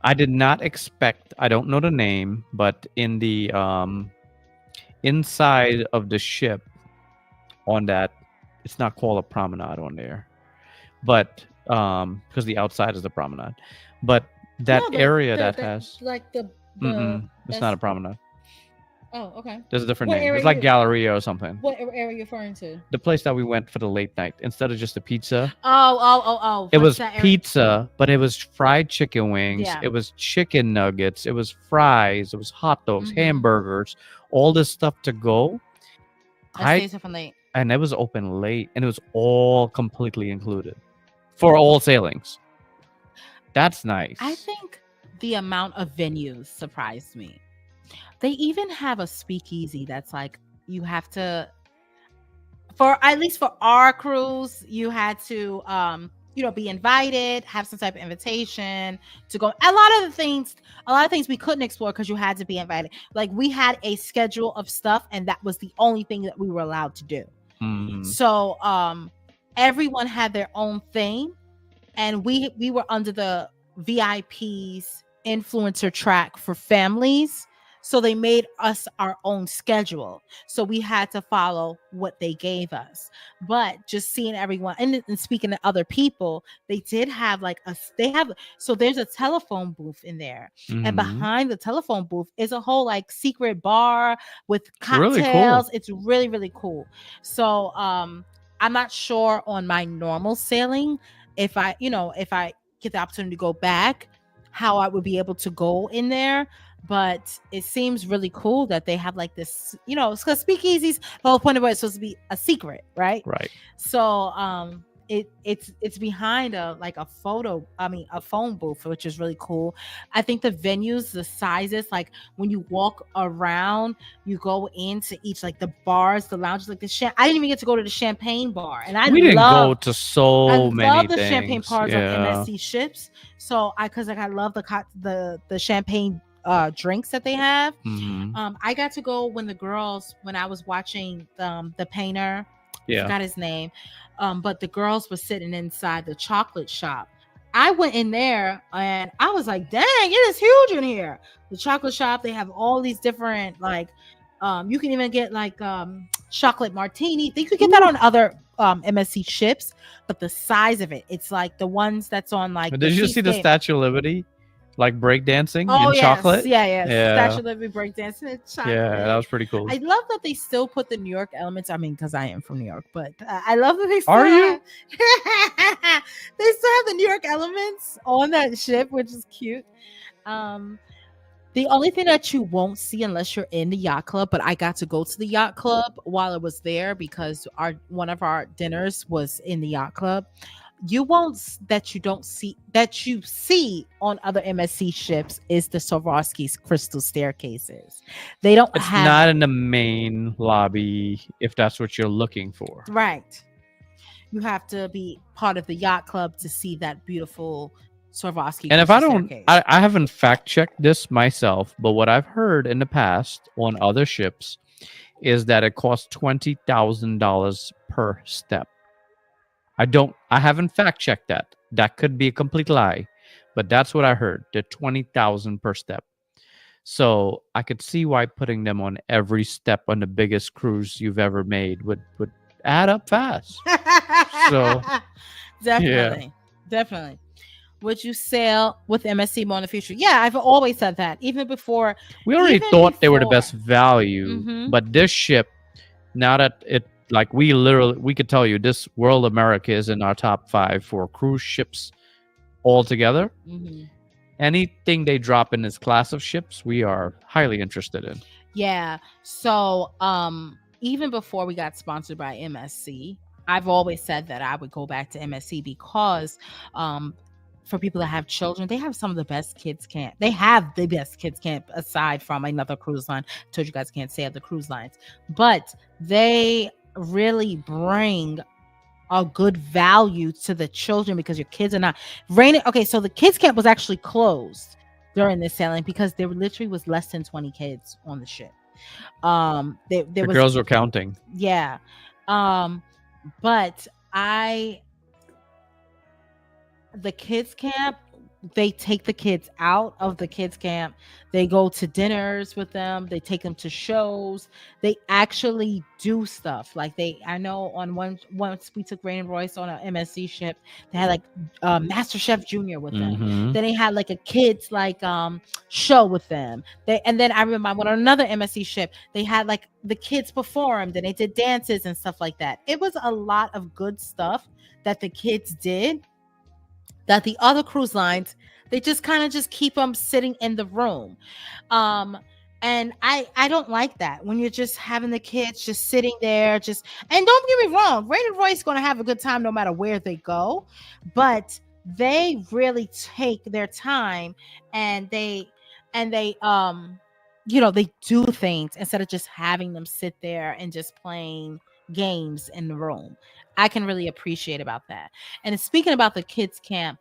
I did not expect. I don't know the name, but in the inside of the ship, on that. It's not called a promenade on there, but because the outside is the promenade, but that area has it's not a promenade. Oh, okay. There's a different name. It's like Galleria or something. What area are you referring to? The place that we went for the late night instead of just the pizza. Oh. It was pizza, but it was fried chicken wings. Yeah. It was chicken nuggets. It was fries. It was hot dogs, hamburgers, all this stuff to go. I stayed from late. And it was open late, and it was all completely included for all sailings. That's nice. I think the amount of venues surprised me. They even have a speakeasy that's you have to, at least for our cruise, you had to be invited, have some type of invitation to go. A lot of things we couldn't explore because you had to be invited. We had a schedule of stuff, and that was the only thing that we were allowed to do. So everyone had their own thing, and we were under the VIP's influencer track for families. So they made us our own schedule. So we had to follow what they gave us. But just seeing everyone and speaking to other people, they did have so there's a telephone booth in there. And behind the telephone booth is a whole secret bar with cocktails. Really cool. It's really, really cool. So I'm not sure on my normal sailing if I get the opportunity to go back, how I would be able to go in there. But it seems really cool that they have this, it's because speakeasies, the whole point of it's supposed to be a secret, right? Right. So it's behind a phone booth, which is really cool. I think the venues, the sizes, when you walk around, you go into each the bars, the lounges, I didn't even get to go to the champagne bar, and we didn't go to so many. I love the champagne bars on MSC ships. So I love the champagne drinks that they have. I got to go when I was watching the painter, I forgot his name, but the girls were sitting inside the chocolate shop. I went in there and I was like, dang, it is huge in here. The chocolate shop, they have all these different you can even get chocolate martini. You could get that on other MSC ships, but the size of it's the ones that's on did you see the Statue of Liberty? like breakdancing Oh in yes, chocolate. yeah. Yeah, Statue of Liberty breakdancing in chocolate. yeah, that was pretty cool. I love that they still put the New York elements. I mean, because I am from New York, but I love that they still Are you? have, they still have the New York elements on that ship, which is cute. The only thing that you won't see unless you're in the yacht club, but I got to go to the yacht club while I was there because one of our dinners was in the yacht club. You won't that you don't see that you see on other MSC ships is the Swarovski's crystal staircases. They don't It's have not it. in the main lobby if that's what you're looking for. Right. You have to be part of the yacht club to see that beautiful Swarovski And if I crystal don't, staircase. I haven't fact checked this myself, but what I've heard in the past on other ships is that it costs $20,000 per step. I haven't fact checked that. That could be a complete lie, but that's what I heard. The 20,000 per step. So I could see why putting them on every step on the biggest cruise you've ever made would add up fast. So definitely. Would you sail with MSC more in the future? Yeah, I've always said that. Even before we already thought they were the best value, Mhm. but this ship, now that it like we could tell you this World America is in our top 5 for cruise ships altogether. Mhm. Anything they drop in this class of ships, we are highly interested in. Yeah. So, even before we got sponsored by MSC, I've always said that I would go back to MSC because, for people that have children, they have some of the best kids camp. They have the best kids camp aside from another cruise line. I told you guys can't say other cruise lines, but they really bring a good value to the children because your kids are not raining. Okay, so the kids camp was actually closed during this sailing because there literally was less than 20 kids on the ship. The girls were counting. Yeah. But the kids camp, they take the kids out of the kids camp. They go to dinners with them. They take them to shows. They actually do stuff. Like I know on once we took Rain and Royce on an MSC ship, they had like Master Chef Junior with them. Then they had like a kids show with them. And then I remember on another MSC ship, they had like the kids performed and they did dances and stuff like that. It was a lot of good stuff that the kids did that the other cruise lines, they just kind of just keep them sitting in the room. And I don't like that when you're just having the kids just sitting there and don't get me wrong, Rain and Royce is going to have a good time no matter where they go, but they really take their time and they they do things instead of just having them sit there and just playing games in the room. I can really appreciate about that. And speaking about the kids camp,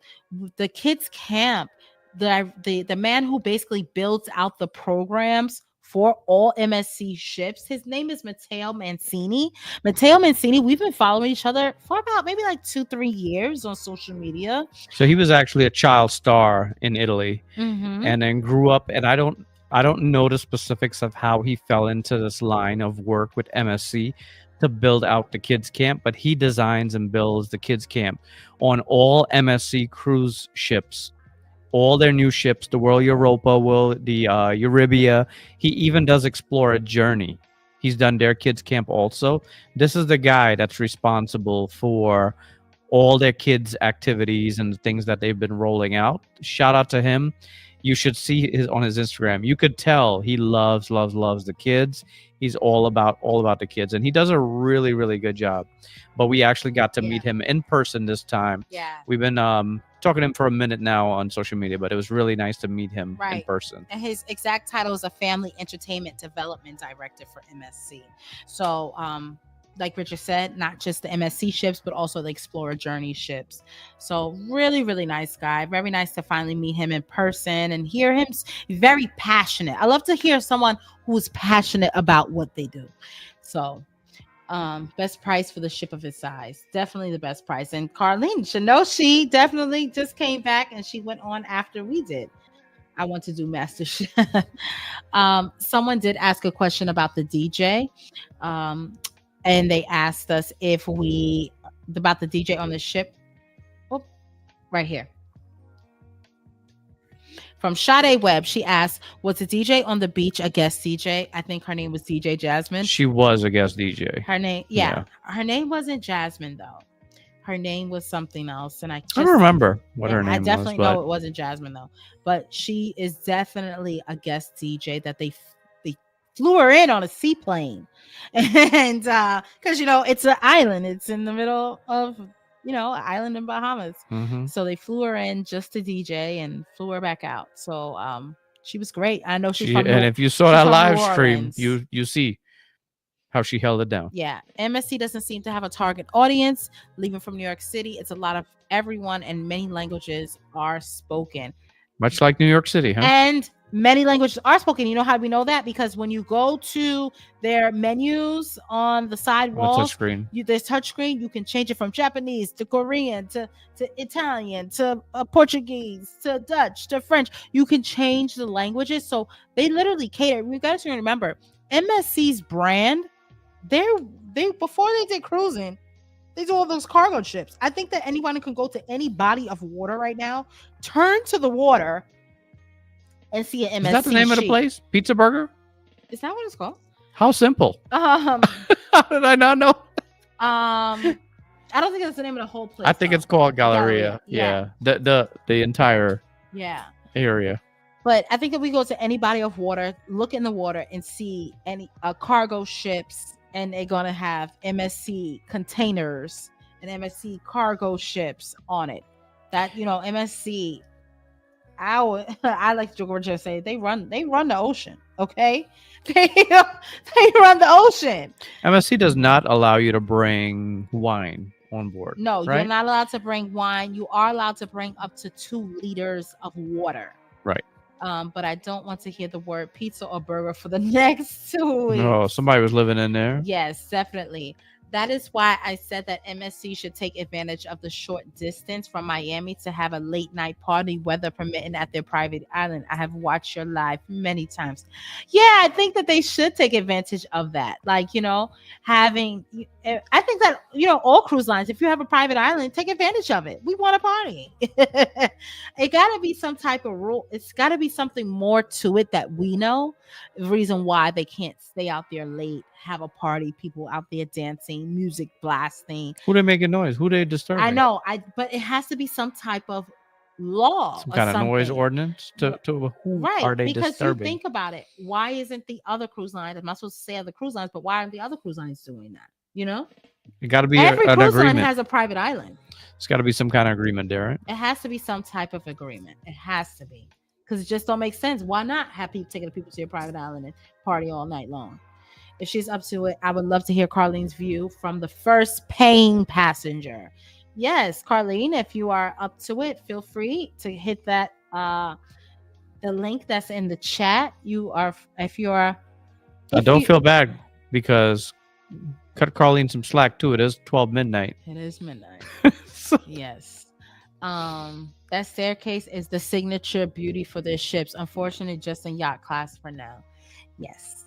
the man who basically builds out the programs for all MSC ships, his name is Matteo Mancini. We've been following each other for about maybe like 2-3 years on social media. So he was actually a child star in Italy, and then grew up. And I don't know the specifics of how he fell into this line of work with MSC to build out the kids camp, but he designs and builds the kids camp on all MSC cruise ships, all their new ships, the World Europa, the Euribia. He even does Explorer Journey. He's done their kids camp also. This is the guy that's responsible for all their kids activities and the things that they've been rolling out. Shout out to him. You should see on his Instagram. You could tell he loves the kids. He's all about the kids, and he does a really, really good job. But we actually got to meet him in person this time. Yeah, we've been talking to him for a minute now on social media, but it was really nice to meet him in person. And his exact title is a Family Entertainment Development Director for MSC. So, like Richard said, not just the MSC ships, but also the Explorer Journey ships. So really, really nice guy. Very nice to finally meet him in person and hear him. Very passionate. I love to hear someone who's passionate about what they do. So best price for the ship of his size. Definitely the best price. And Carlene should know she definitely just came back and she went on after we did. I want to do Master Chef. Someone did ask a question about the DJ. And they asked us about the DJ on the ship. Oh, right here. From Sade Webb, she asked, was the DJ on the beach a guest DJ? I think her name was DJ Jasmine. She was a guest DJ. Her name, her name wasn't Jasmine though. Her name was something else, and I don't remember what her name was. I definitely know it wasn't Jasmine though. But she is definitely a guest DJ that they flew her in on a seaplane, and because it's an island, it's in the middle of an island in Bahamas. So they flew her in just to DJ and flew her back out. So she was great. I know she's from and if you saw that live stream, you see how she held it down. Yeah. MSC doesn't seem to have a target audience. Leaving from New York City, it's a lot of everyone, and many languages are spoken. Much like New York City, huh? And many languages are spoken. You know how we know that? Because when you go to their menus on the side walls, there's touchscreen. You can change it from Japanese to Korean to Italian to Portuguese to Dutch to French. You can change the languages. So they literally cater. We got to remember, MSC's brand, they before they did cruising, they do all those cargo ships. I think that anyone can go to any body of water right now, turn to the water, and see an MSC. Is that the name of the place? Pizza Burger? Is that what it's called? How simple. How did I not know? I don't think that's the name of the whole place. I think it's called Galleria. Yeah. The entire area. But I think if we go to any body of water, look in the water and see any cargo ships, and they're gonna have MSC containers and MSC cargo ships on it. That MSC. I like to just say they run the ocean. Okay, they run the ocean. MSC does not allow you to bring wine on board. No, right? You're not allowed to bring wine. You are allowed to bring up to 2 liters of water. Right. But I don't want to hear the word pizza or burger for the next 2 weeks. Oh, somebody was living in there. Yes, definitely. That is why I said that MSC should take advantage of the short distance from Miami to have a late night party, weather permitting, at their private island. I have watched your live many times. Yeah, I think that they should take advantage of that. Like, having, I think that, all cruise lines, if you have a private island, take advantage of it. We want a party. It got to be some type of rule. It's got to be something more to it that we know. The reason why they can't stay out there late, have a party, people out there dancing, music blasting. Who they making noise? Who they disturbing? I know, but it has to be some type of law, some kind of noise ordinance to who are they because disturbing? You think about it, why isn't the other cruise lines? I'm not supposed to say other cruise lines, but why aren't the other cruise lines doing that? It got to be every an cruise agreement. line has a private island. It's got to be some kind of agreement there, right? It has to be some type of agreement. It has to be, because it just don't make sense. Why not have people taking people to your private island and party all night long? If she's up to it, I would love to hear Carlene's view from the first paying passenger. Yes, Carlene, if you are up to it, feel free to hit that the link that's in the chat. Don't feel bad, because cut Carlene some slack too. It is 12 midnight. It is midnight. Yes. That staircase is the signature beauty for their ships. Unfortunately, just in yacht class for now. Yes.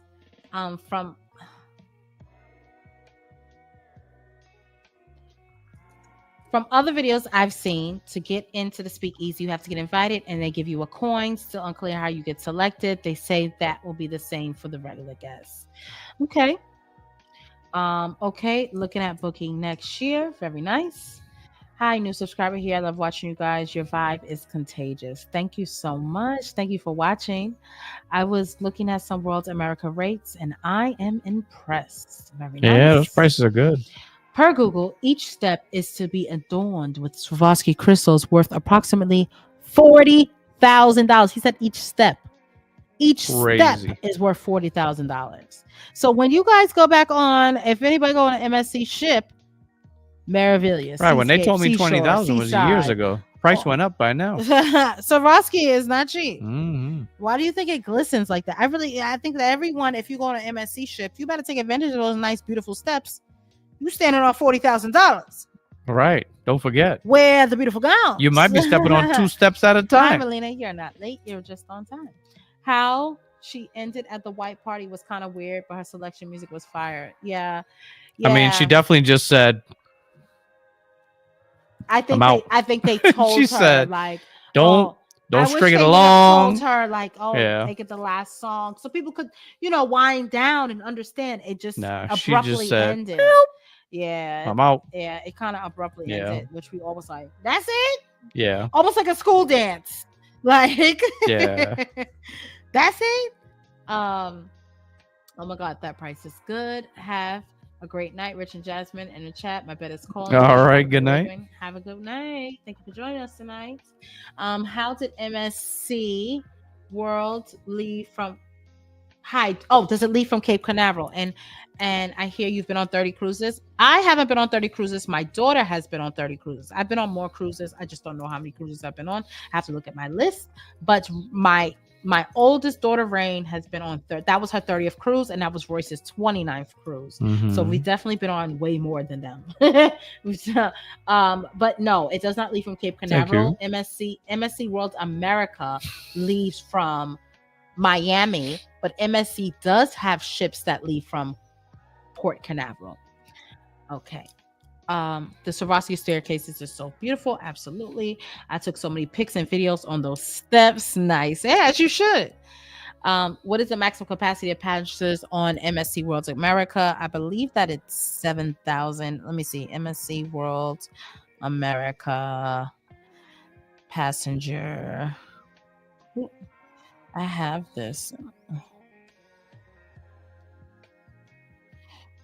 From other videos I've seen, to get into the speakeasy, you have to get invited and they give you a coin. Still unclear how you get selected. They say that will be the same for the regular guests. Okay. Okay. Looking at booking next year. Very nice. Hi, new subscriber here. I love watching you guys. Your vibe is contagious. Thank you so much. Thank you for watching. I was looking at some World America rates and I am impressed. Very nice. Yeah, those prices are good. Per Google, each step is to be adorned with Swarovski crystals worth approximately $40,000. He said each step. Each step is worth $40,000. So when you guys go back on, if anybody go on an MSC ship, Maravillas. Right, when they told me 20,000 was years ago. Price went up by now. Swarovski is not cheap. Mm-hmm. Why do you think it glistens like that? I think that everyone, if you go on an MSC ship, you better take advantage of those nice, beautiful steps. You standing on $40,000. Right. Don't forget. Wear the beautiful gowns. You might be stepping on 2 steps at a time. Hi, Melina, you're not late. You're just on time. How she ended at the white party was kind of weird, but her selection music was fire. Yeah. I mean, she definitely just said, I think they told she her, said, like, don't Don't wish string it they would have told along. her like, oh, Yeah. make it the last song, so people could, wind down and understand. It just Nah, she abruptly just said, ended. "Help, Yeah, I'm out." yeah, it kind of abruptly Yeah. ended, which we always like. That's it. Yeah. Almost like a school dance. Like, Yeah. that's it. Oh my God, that price is good. Have a great night, Rich and Jasmine in the chat. My bed is calling. All right. Good night. Have a good night. Thank you for joining us tonight. How did MSC World leave from? Hi. Oh, does it leave from Cape Canaveral? And I hear you've been on 30 cruises. I haven't been on 30 cruises. My daughter has been on 30 cruises. I've been on more cruises. I just don't know how many cruises I've been on. I have to look at my list. But my oldest daughter, Rain, has been on that was her 30th cruise, and that was Royce's 29th cruise. So we've definitely been on way more than them. But no, it does not leave from Cape Canaveral. MSC World America leaves from Miami, but MSC does have ships that leave from Port Canaveral. Okay. The Swarovski staircases are so beautiful. Absolutely. I took so many pics and videos on those steps. Nice. Yeah, as you should. What is the maximum capacity of passengers on MSC World America? I believe that it's 7,000. Let me see. MSC World America passenger. I have this.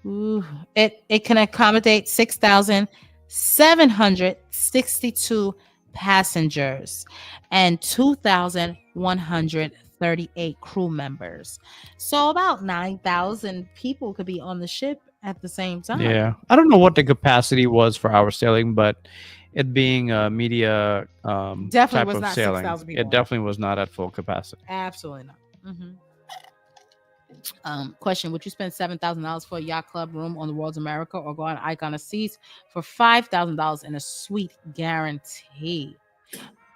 Ooh, it can accommodate 6,762 passengers and 2,138 crew members. So about 9,000 people could be on the ship at the same time. Yeah, I don't know what the capacity was for our sailing, but it being a media definitely type was of not sailing, 6,000 people. it definitely was not at full capacity. Absolutely not. Question: would you spend $7,000 for a yacht club room on the World's America, or go on Icon of Seas for $5,000 in a suite guarantee?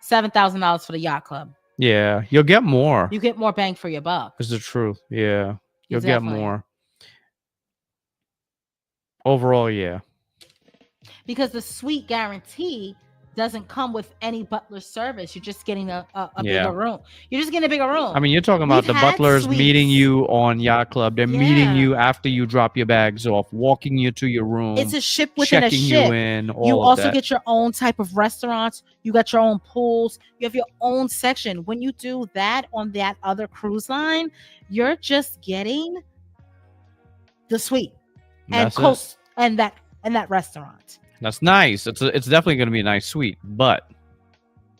$7,000 for the yacht club. Yeah, you'll get more. You get more bang for your buck. Is the truth. Yeah, you'll get Definitely. more. Overall, yeah. Because the suite guarantee doesn't come with any butler service. You're just getting a bigger room. You're just getting a bigger room. I mean, you're talking about the butlers meeting you on Yacht Club. They're meeting you after you drop your bags off, walking you to your room. It's a ship within a ship. Checking you in. You also get your own type of restaurants. You got your own pools. You have your own section. When you do that on that other cruise line, you're just getting the suite and coast and that restaurant. That's nice. It's definitely going to be a nice suite, but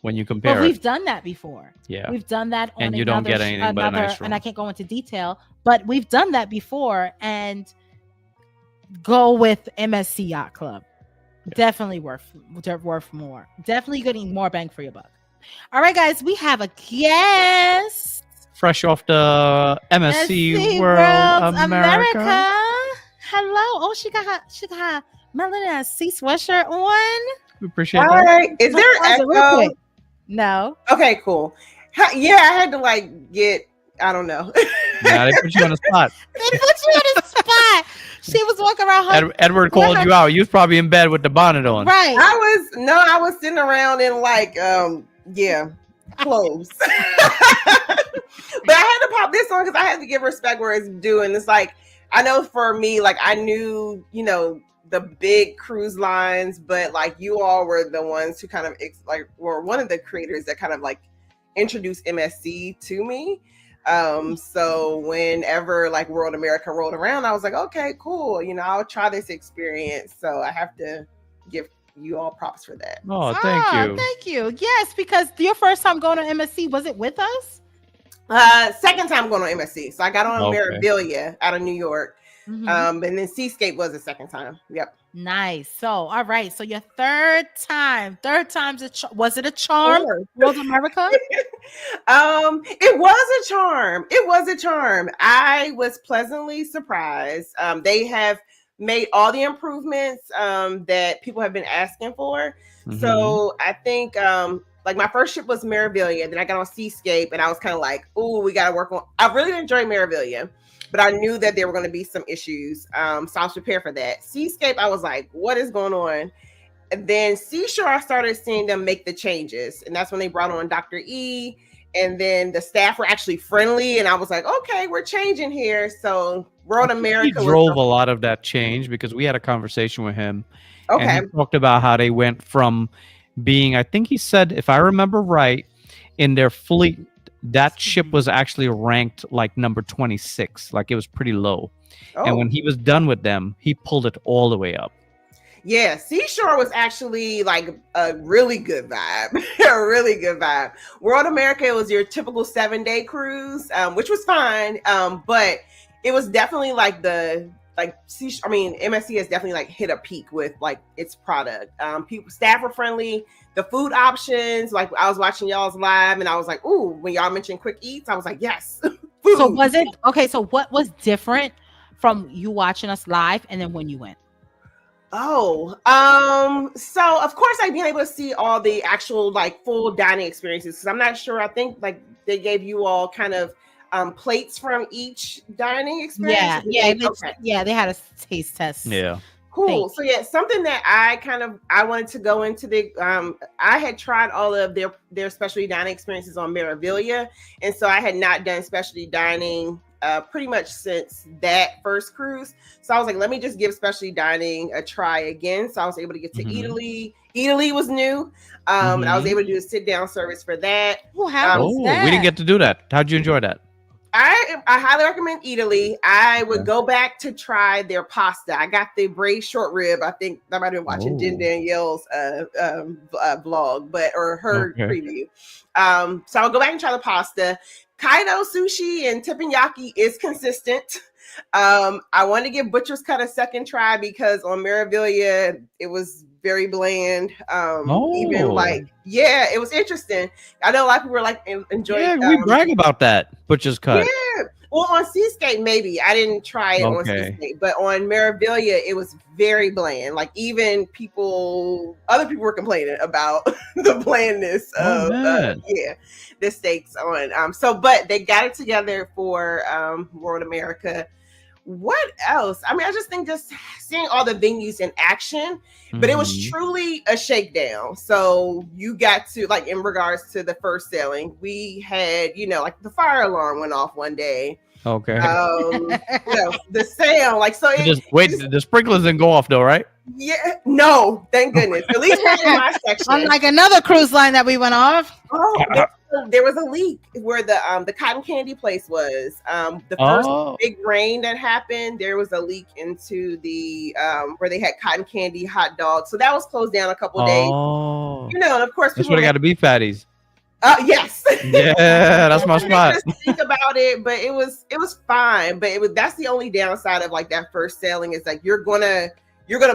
when you compare, we've done that before. Yeah, we've done that, on and you don't get anything but a nice room. And I can't go into detail, but we've done that before. And go with MSC Yacht Club. Yeah. Definitely worth more. Definitely getting more bang for your buck. All right, guys, we have a guest fresh off the MSC World America. Hello. Oh, she got her Melanin C sweatshirt on. We appreciate that. Right. Is there echo? No. Okay, cool. Yeah, I had to get. I don't know. Yeah, they put you on the spot. She was walking around. Edward called you out. You was probably in bed with the bonnet on. Right. I was sitting around in clothes. But I had to pop this on because I had to give respect where it's due, and it's I know for me, I knew, the big cruise lines, but you all were the ones who kind of were one of the creators that kind of introduced MSC to me. So whenever World America rolled around, I was like, okay, cool. I'll try this experience. So I have to give you all props for that. Oh, thank you. Thank you. Yes, because your first time going to MSC, was it with us? Second time going on MSC. So I got on Meraviglia out of New York. And then Seascape was the second time. Yep. Nice. So, all right. So your third time's was it a charm? World America? It was a charm. I was pleasantly surprised. They have made all the improvements that people have been asking for. So I think my first ship was Meraviglia, then I got on Seascape, and I was kind of ooh, we got to work on. I really enjoyed Meraviglia, but I knew that there were going to be some issues. So I was prepared for that. Seascape, I was like, what is going on? And then Seashore, I started seeing them make the changes, and that's when they brought on Dr. E. And then the staff were actually friendly, and I was like, okay, we're changing here. So World America he drove a lot of that change because we had a conversation with him. Okay. And he talked about how they went from being, I think he said, if I remember right, in their fleet, that ship was actually ranked like number 26. Like it was pretty low. Oh. And when he was done with them, he pulled it all the way up. Yeah, Seashore was actually like a really good vibe, a really good vibe. World America was your typical 7-day cruise, which was fine, but it was definitely like MSC has definitely like hit a peak with like its product. Staff were friendly, the food options. Like I was watching y'all's live, and I was like, ooh, when y'all mentioned quick eats, I was like, yes. Food. So was it okay? So what was different from you watching us live and then when you went? So of course I've been able to see all the actual like full dining experiences, because I'm not sure, I think like they gave you all kind of plates from each dining experience. They had a taste test. Yeah, cool. So yeah, something that I wanted to go into the I had tried all of their specialty dining experiences on Meraviglia, and so I had not done specialty dining pretty much since that first cruise. So I was like, let me just give specialty dining a try again. So I was able to get to Italy. Italy was new. And I was able to do a sit down service for that. Well, how was that? We didn't get to do that. How'd you enjoy that? I highly recommend Italy. I would go back to try their pasta. I got the braised short rib. I think I might have been watching Jen Danielle's vlog, or her preview. So I'll go back and try the pasta. Kaido sushi and teppanyaki is consistent. I wanted to give Butcher's Cut a second try because on Meraviglia it was very bland. Even like, yeah, it was interesting. I know a lot of people were like enjoying. Yeah, we brag about that Butcher's Cut. Yeah, well, on Seascape maybe I didn't try it on Seascape, but on Meraviglia it was very bland. Like even other people were complaining about the blandness of the steaks on. But they got it together for World America. What else? I mean, I just think just seeing all the venues in action, but it was truly a shakedown. So you got to, like, in regards to the first sailing, we had, like the fire alarm went off one day. Okay. The sail, like, so the sprinklers didn't go off though, right? Yeah, no, thank goodness. At least not in my section. Unlike another cruise line that we went off. There was a leak where the cotton candy place was. The first big rain that happened, there was a leak into the where they had cotton candy hot dogs. So that was closed down a couple of days. And of course, that's where they got the beef patties. Yes. Yeah, that's my spot. Think about it, but it was fine. But that's the only downside of like that first sailing is like you're gonna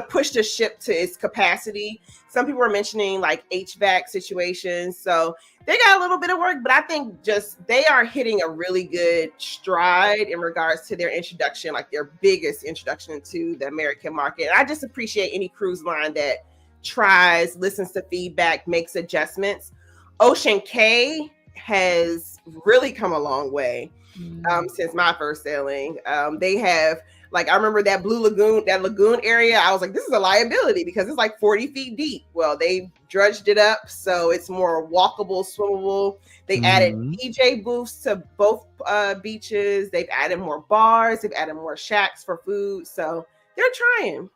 push the ship to its capacity. Some people were mentioning like HVAC situations, so they got a little bit of work. But I think just they are hitting a really good stride in regards to their introduction, like their biggest introduction to the American market. And I just appreciate any cruise line that tries, listens to feedback, makes adjustments. Ocean K has really come a long way since my first sailing. They have, like, I remember that that lagoon area. I was like, this is a liability because it's like 40 feet deep. Well, they dredged it up so it's more walkable, swimmable. They added DJ booths to both beaches. They've added more bars. They've added more shacks for food. So they're trying.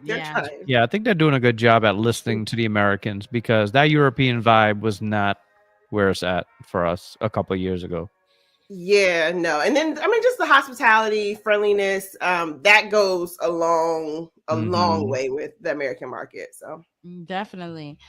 Trying. Yeah, I think they're doing a good job at listening to the Americans because that European vibe was not where it's at for us a couple of years ago. Yeah, no. And then, I mean, just the hospitality, friendliness, that goes a long way with the American market. So definitely.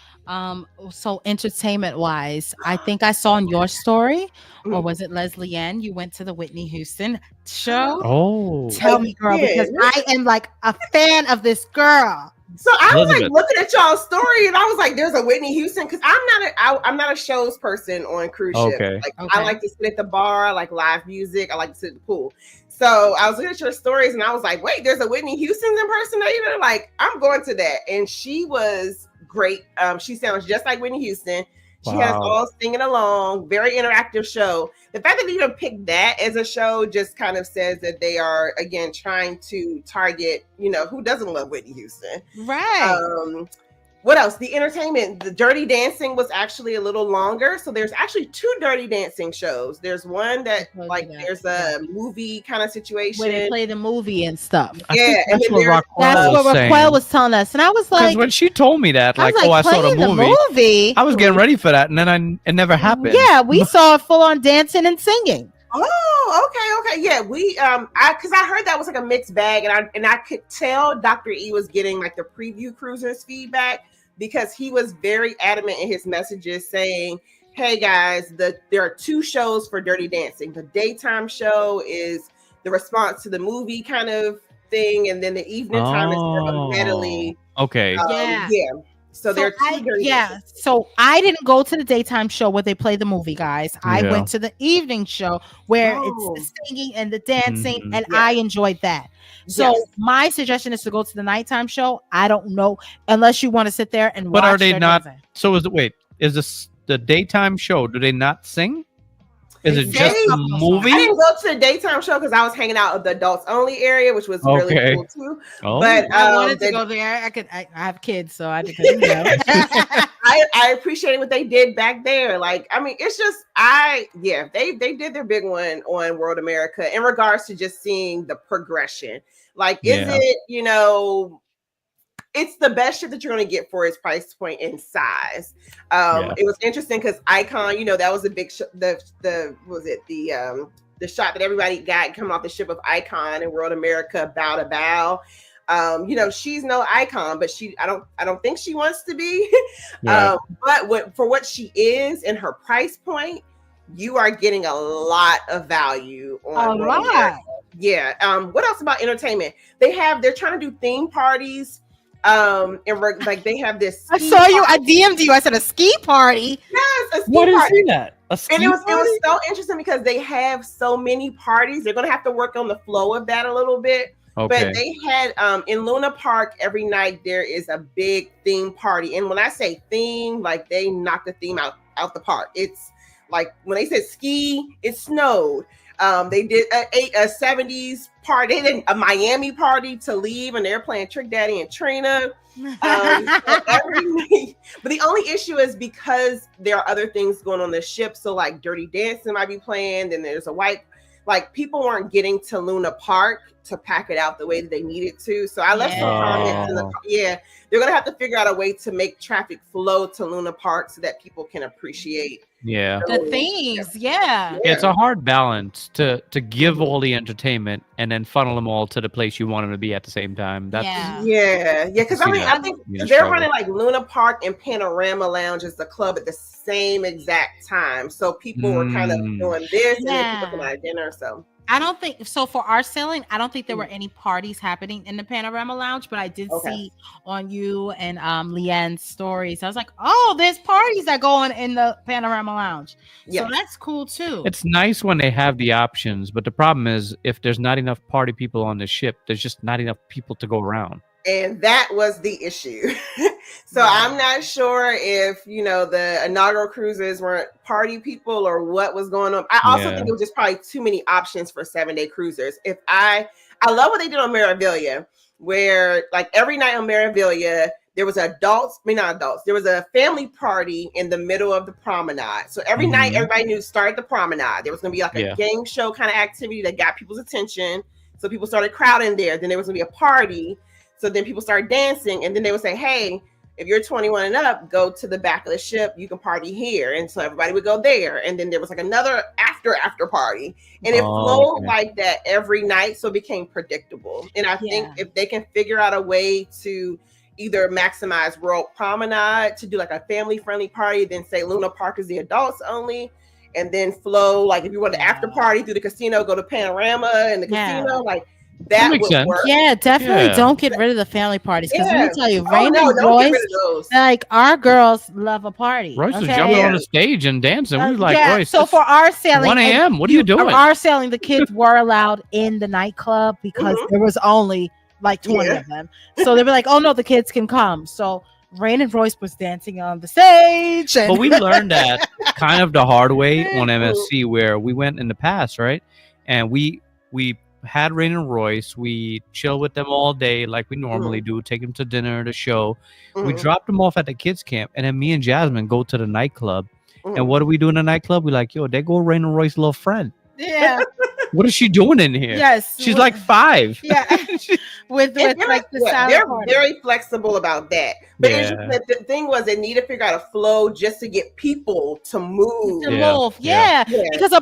So entertainment wise, I think I saw in your story, or was it Leslie Ann? You went to the Whitney Houston show. Oh, tell me, girl, because I am like a fan of this girl. So I was like looking at y'all's story, and I was like, "There's a Whitney Houston," because I'm not a shows person on cruise ships. I like to sit at the bar, I like live music, I like to sit at the pool. So I was looking at your stories, and I was like, "Wait, there's a Whitney Houston impersonator? Like, I'm going to that." And she was great. She sounds just like Whitney Houston. She has all singing along, very interactive show. The fact that they even picked that as a show just kind of says that they are, again, trying to target, who doesn't love Whitney Houston. Right. what else? The entertainment, the Dirty Dancing was actually a little longer. So there's actually 2 Dirty Dancing shows. There's one that like there's a movie kind of situation where they play the movie and stuff. Yeah, and that's what Raquel was telling us, and I was like, when she told me that, like, I saw the movie. I was getting ready for that, and then it never happened. Yeah, we saw it full on dancing and singing. Oh, okay. Yeah, we because I heard that was like a mixed bag, and I could tell Dr. E was getting like the preview cruisers feedback, because he was very adamant in his messages saying, hey guys, there are 2 shows for Dirty Dancing. The daytime show is the response to the movie kind of thing, and then the evening time is more of a medley. Okay. Yeah. So there are 2 Dirty Dancing. So I didn't go to the daytime show where they play the movie, guys. I went to the evening show where it's the singing and the dancing, and I enjoyed that. So my suggestion is to go to the nighttime show. I don't know, unless you want to sit there and watch. But are they not? Dancing. So is this the daytime show? Do they not sing? Is it just a movie? I didn't go to the daytime show because I was hanging out at the adults only area, which was really cool too. But I wanted to go there. I have kids, so I couldn't go. I appreciated what they did back there. Like, I mean, it's just they did their big one on World America in regards to just seeing the progression. Like, is it, it's the best shit that you're going to get for its price point and size. It was interesting because Icon, that was a big the shot that everybody got coming off the ship of Icon and World America bow to bow. She's no Icon, but I don't think she wants to be. But for what she is and her price point, you are getting a lot of value on World America. Yeah. What else about entertainment? They're trying to do theme parties. And like they have this. I saw you. I DM'd you. I said a ski party. Yes, a ski party. What is that? And it was so interesting because they have so many parties. They're gonna have to work on the flow of that a little bit. Okay. But they had in Luna Park every night there is a big theme party, and when I say theme, like they knocked the theme out the park. It's like when they said ski, it snowed. They did a 70s party. They did a Miami party to leave, and they're playing Trick Daddy and Trina every night. But the only issue is because there are other things going on the ship. So like Dirty Dancing might be playing. Then there's like people weren't getting to Luna Park to pack it out the way that they needed to. So I left some comments they're gonna have to figure out a way to make traffic flow to Luna Park so that people can appreciate the themes. It's a hard balance to give all the entertainment and then funnel them all to the place you want them to be at the same time. That's because I think they're running like Luna Park and Panorama Lounge as the club at the same exact time. So people were kind of doing this and then people can dinner. So I don't think so. For our sailing, I don't think there were any parties happening in the Panorama Lounge, but I did see on you and Leanne's stories. I was like, oh, there's parties that go on in the Panorama Lounge. So that's cool too. It's nice when they have the options, but the problem is if there's not enough party people on the ship, there's just not enough people to go around. And that was the issue. So I'm not sure if, the inaugural cruises weren't party people or what was going on. I also think it was just probably too many options for 7-day cruisers. I love what they did on Meraviglia, where like every night on Meraviglia, there was there was a family party in the middle of the promenade. So every night, everybody knew to start at the promenade. There was going to be like a game show kind of activity that got people's attention. So people started crowding there. Then there was going to be a party. So then people started dancing, and then they would say, hey, if you're 21 and up, go to the back of the ship. You can party here. And so everybody would go there. And then there was like another after party. And it flowed like that every night. So it became predictable. And I think if they can figure out a way to either maximize World Promenade to do like a family friendly party, then say Luna Park is the adults only, and then flow. Like if you want the after party through the casino, go to Panorama and the casino, like that would sense. work. Yeah, definitely don't get rid of the family parties. Because let me tell you, Rain and don't get Royce, rid of those. like our girls love a party. Royce was jumping on the stage and dancing. We were like, Royce, so for our sailing, 1 a.m. What are you doing? For our sailing, the kids were allowed in the nightclub because there was only like 20 of them. So they were like, oh no, the kids can come. So Rain and Royce was dancing on the stage. And but we learned that kind of the hard way on MSC, where we went in the past, right? And we had Rain and Royce. We chill with them all day like we normally do. Take them to dinner, the show. We dropped them off at the kids camp, and then me and Jasmine go to the nightclub. And what do we do in the nightclub? We like, yo, there go Rain and Royce's little friend. Yeah. What is she doing in here? Yes. She's like 5. Yeah. with like the salad they're party. very flexible about that. But it's just that the thing was they need to figure out a flow just to get people to move. Yeah. Because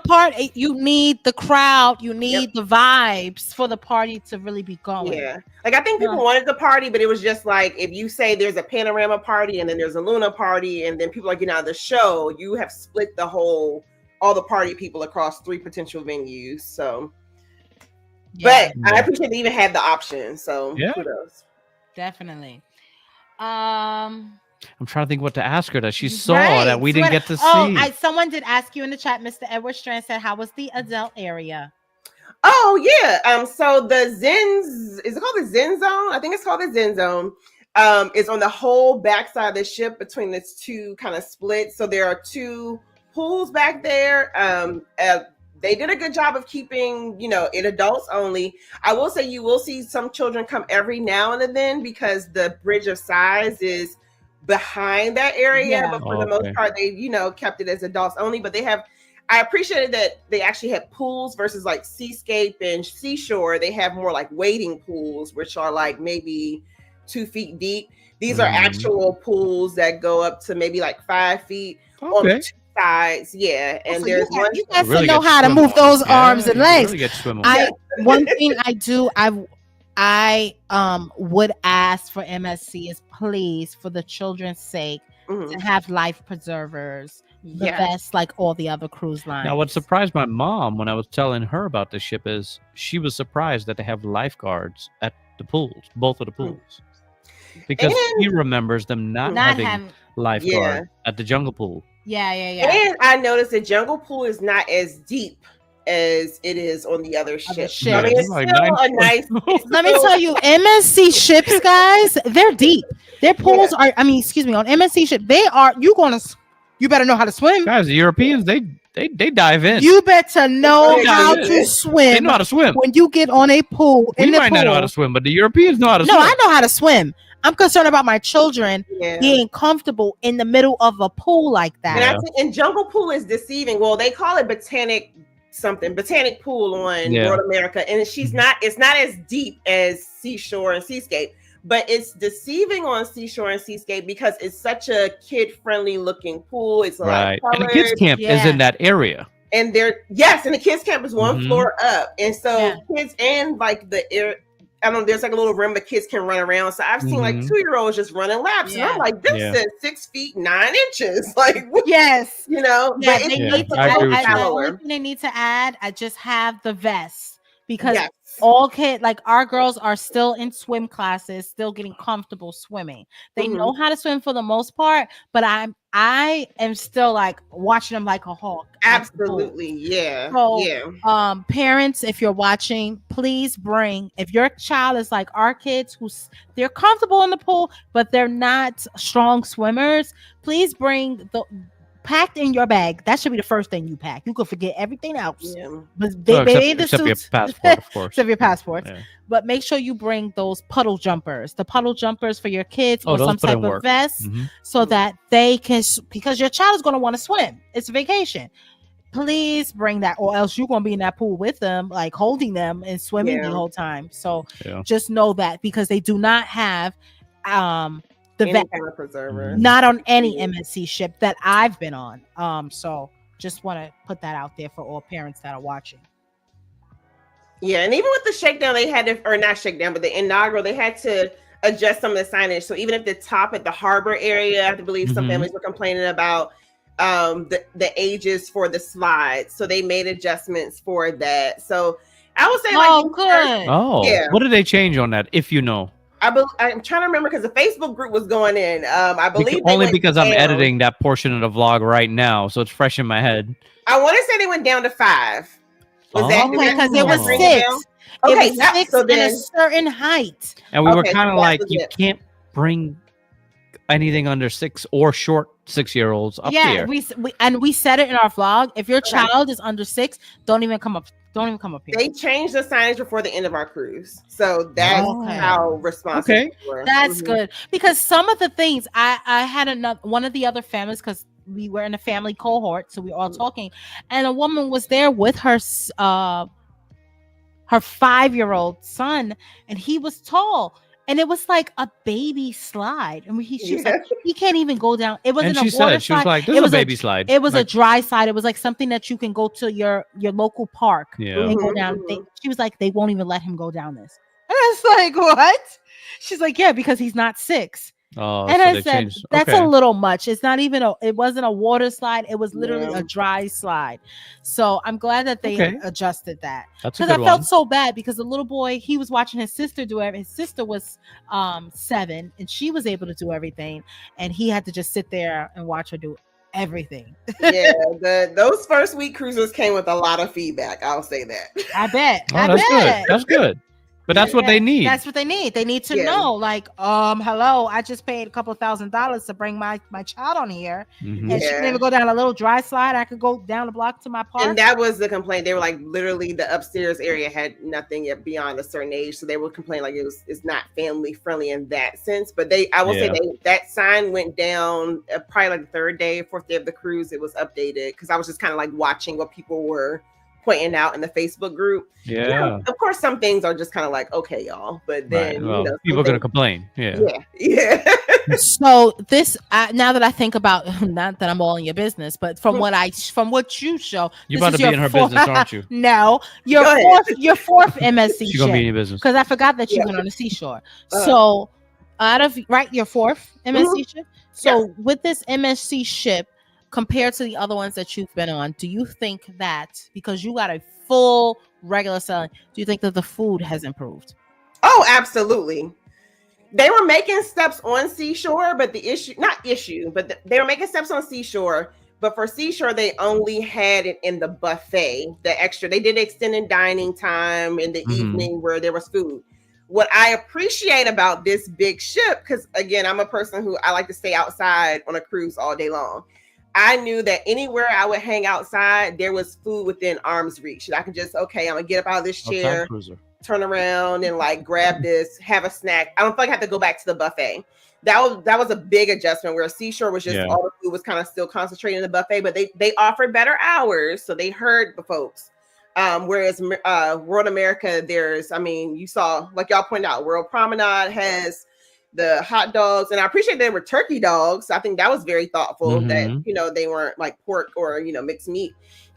you need the crowd, you need the vibes for the party to really be going. Yeah. Like I think people wanted the party, but it was just like if you say there's a panorama party and then there's a Luna party and then people are getting out of the show, you have split all the party people across 3 potential venues. So, but I appreciate they even had the option. So, kudos. Definitely. I'm trying to think what to ask her that she saw that we didn't get to see. Someone did ask you in the chat. Mr. Edward Strand said, "How was the adult area?" Oh yeah. So the Zen's, is it called the Zen Zone? I think it's called the Zen Zone. It's on the whole backside of the ship between this 2 kind of splits. So there are 2 pools back there. They did a good job of keeping, it adults only. I will say you will see some children come every now and then because the Bridge of Sighs is behind that area. But for the most part, they, kept it as adults only. But I appreciated that they actually had pools versus like Seascape and Seashore. They have more like wading pools, which are like maybe 2 feet deep. These are actual pools that go up to maybe like 5 feet on the 2 sides. Yeah. And so there's one. You guys know how to move those arms and legs. One thing I would ask for MSC is please, for the children's sake, to have life preservers. The best, like all the other cruise lines. Now, what surprised my mom when I was telling her about the ship is she was surprised that they have lifeguards at the pools, both of the pools, because she remembers them not having lifeguard at the jungle pool. Yeah. And I noticed the jungle pool is not as deep as it is on the other ship. I mean, it's like still a nice. Let me tell you, MSC ships, guys, they're deep. Their pools are. On MSC ship, they are. You better know how to swim, guys. The Europeans, they dive in. You better know how to swim. They know how to swim when you get on a pool. We might not know how to swim, but the Europeans know how to swim. No, I know how to swim. I'm concerned about my children being comfortable in the middle of a pool like that. And jungle pool is deceiving. Well, they call it botanic pool on World America, and it's not as deep as Seashore and Seascape, but it's deceiving on Seashore and Seascape because it's such a kid-friendly looking pool. It's a lot of colors. And the kids camp is in that area. And and the kids camp is one floor up, and so kids and like there's like a little room that kids can run around. So I've seen like 2-year-olds just running laps, and I'm like, this is 6 feet 9 inches. Like, what? Yes, but the only thing they need to add, I just have the vest because all kids, like our girls, are still in swim classes, still getting comfortable swimming. They know how to swim for the most part, but I am still like watching them like a hawk. Absolutely. So, parents, if you're watching, please bring, if your child is like our kids they're comfortable in the pool, but they're not strong swimmers, please bring packed in your bag. That should be the first thing you pack. You could forget everything else. But except your passport, of course. Except your passports. But make sure you bring those puddle jumpers. The puddle jumpers for your kids or some type of vest so that they can, because your child is going to want to swim. It's a vacation. Please bring that, or else you're going to be in that pool with them, like holding them and swimming the whole time. So just know that, because they do not have the kind of preserver, not on any MSC ship that I've been on. So just want to put that out there for all parents that are watching. Yeah, and even with the shakedown, they had to, or not shakedown, but the inaugural, they had to adjust some of the signage. So even at the top at the harbor area, I have to believe some families were complaining about the ages for the slides. So they made adjustments for that. So I would say what did they change on that, if you know? I'm trying to remember because the Facebook group was going in. I believe only because I'm editing that portion of the vlog right now, so it's fresh in my head. I want to say they went down to 5. Because it was 6. It was 6 so then, a certain height, and we were kind of like, you can't bring anything under 6 or short 6-year-olds up here. We said it in our vlog. If your child is under 6, don't even come up Don't even come up here. They changed the signage before the end of our cruise, so that's how responsive. Okay, that's good, because some of the things I had one of the other families, because we were in a family cohort, so we were all talking, and a woman was there with her 5-year-old son, and he was tall. And it was like a baby slide. And she was like, he can't even go down. It wasn't a water slide. She was like, this is a baby slide. It was a dry slide. It was like something that you can go to your local park and go down. She was like, they won't even let him go down this. And I was like, what? She's like, yeah, because he's not 6. Oh, and so I said, that's a little much. It's not even it wasn't a water slide. It was literally a dry slide. So I'm glad that they adjusted that. Because I felt so bad, because the little boy, he was watching his sister do everything. His sister was 7 and she was able to do everything. And he had to just sit there and watch her do everything. Those first week cruises came with a lot of feedback. I'll say that. I bet. Good. That's good. But that's what they need. That's what they need. They need to know, like, hello, I just paid a couple $1,000s to bring my child on here, and she can even go down a little dry slide. I could go down the block to my park. And that was the complaint. They were like, literally, the upstairs area had nothing yet beyond a certain age, so they would complain like it's not family friendly in that sense. But I will say that sign went down probably like the 3rd day, 4th day of the cruise. It was updated because I was just kind of like watching what people were pointing out in the Facebook group. Of course, some things are just kind of like, okay, y'all, but then people are gonna complain. So this, now that I think about, not that I'm all in your business, but from what you show, you're about to be in her business, aren't you? No, your fourth MSC. She's gonna be in your business, because I forgot that you went on the seashore. So out of your 4th MSC ship. So with this MSC ship, compared to the other ones that you've been on, do you think that, because you got a full regular selling, do you think that the food has improved? Oh, absolutely. They were making steps on Seashore, but they were making steps on Seashore, but for Seashore, they only had it in the buffet, the extra. They did extended dining time in the evening where there was food. What I appreciate about this big ship, because again, I'm a person who I like to stay outside on a cruise all day long. I knew that anywhere I would hang outside, there was food within arm's reach. And I could just, I'm going to get up out of this chair, turn around and like grab this, have a snack. I don't feel like I have to go back to the buffet. That was a big adjustment, where Seashore was just all the food was kind of still concentrated in the buffet, but they offered better hours. So they heard the folks. Whereas World America, you saw, like y'all pointed out, World Promenade has the hot dogs, and I appreciate they were turkey dogs. I think that was very thoughtful that, they weren't like pork or, mixed meat.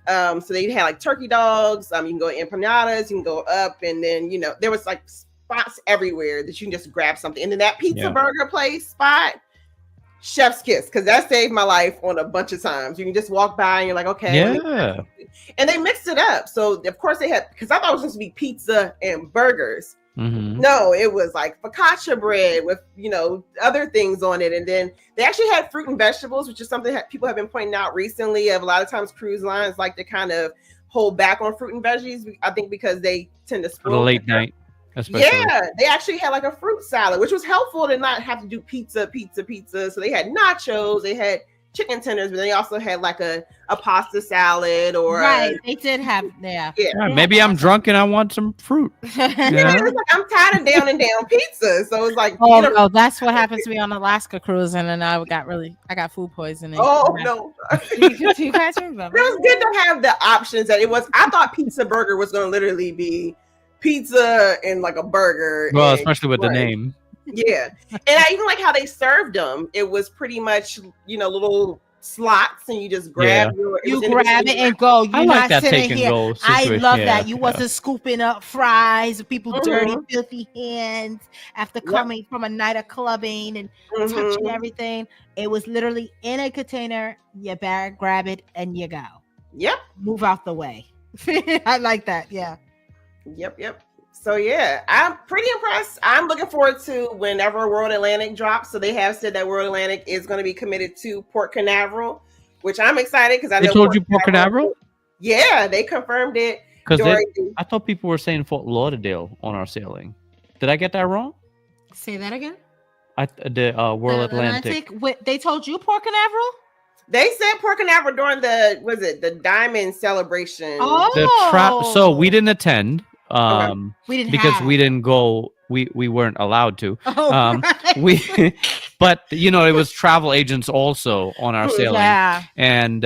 So they had like turkey dogs. You can go empanadas, you can go up, and then, there was like spots everywhere that you can just grab something. And then that pizza burger place spot, chef's kiss, because that saved my life on a bunch of times. You can just walk by and you're like, okay. And they mixed it up. So of course they had, because I thought it was supposed to be pizza and burgers. No, it was like focaccia bread with, other things on it. And then they actually had fruit and vegetables, which is something that people have been pointing out recently. Of a lot of times cruise lines like to kind of hold back on fruit and veggies. I think because they tend to spoil the late night. Especially. Yeah, they actually had like a fruit salad, which was helpful to not have to do pizza. So they had nachos, they had chicken tenders, but they also had like a pasta salad or they did have maybe I'm drunk and I want some fruit. It's like, I'm tired of down pizza, so it's like no, that's what happened to me on Alaska cruise, and then I got food poisoning. No. You guys remember? It was good to have the options. I thought pizza burger was going to literally be pizza and like a burger, especially with the name. Yeah. And I even like how they served them. It was pretty much, little slots, and you just grab grab it and go. You're not that sitting here. I love that. You Yeah. wasn't scooping up fries, people dirty, filthy hands after coming from a night of clubbing and touching everything. It was literally in a container, you bag, grab it, and you go. Yep. Move out the way. I like that. Yeah. Yep. So yeah, I'm pretty impressed. I'm looking forward to whenever World Atlantic drops. So they have said that World Atlantic is going to be committed to Port Canaveral, which I'm excited because I know. They told you Port Canaveral? Yeah, they confirmed it. Because I thought people were saying Fort Lauderdale on our sailing. Did I get that wrong? Say that again. The World Atlantic. They told you Port Canaveral? They said Port Canaveral during the Diamond celebration. So we didn't attend. We didn't because have. we didn't go. We weren't allowed to. Right. But it was travel agents also on our sailing. Yeah. And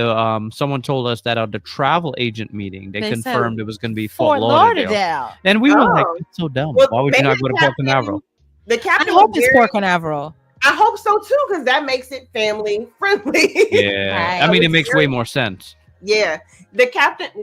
someone told us that at the travel agent meeting, they confirmed it was going to be Fort Fort Lauderdale. And we were like, "It's so dumb. Well, Why would you not go to Port Canaveral?" The captain. I hope it's Port Canaveral. I hope so too, because that makes it family friendly. Yeah, Right. I mean, it makes way more sense. Yeah, the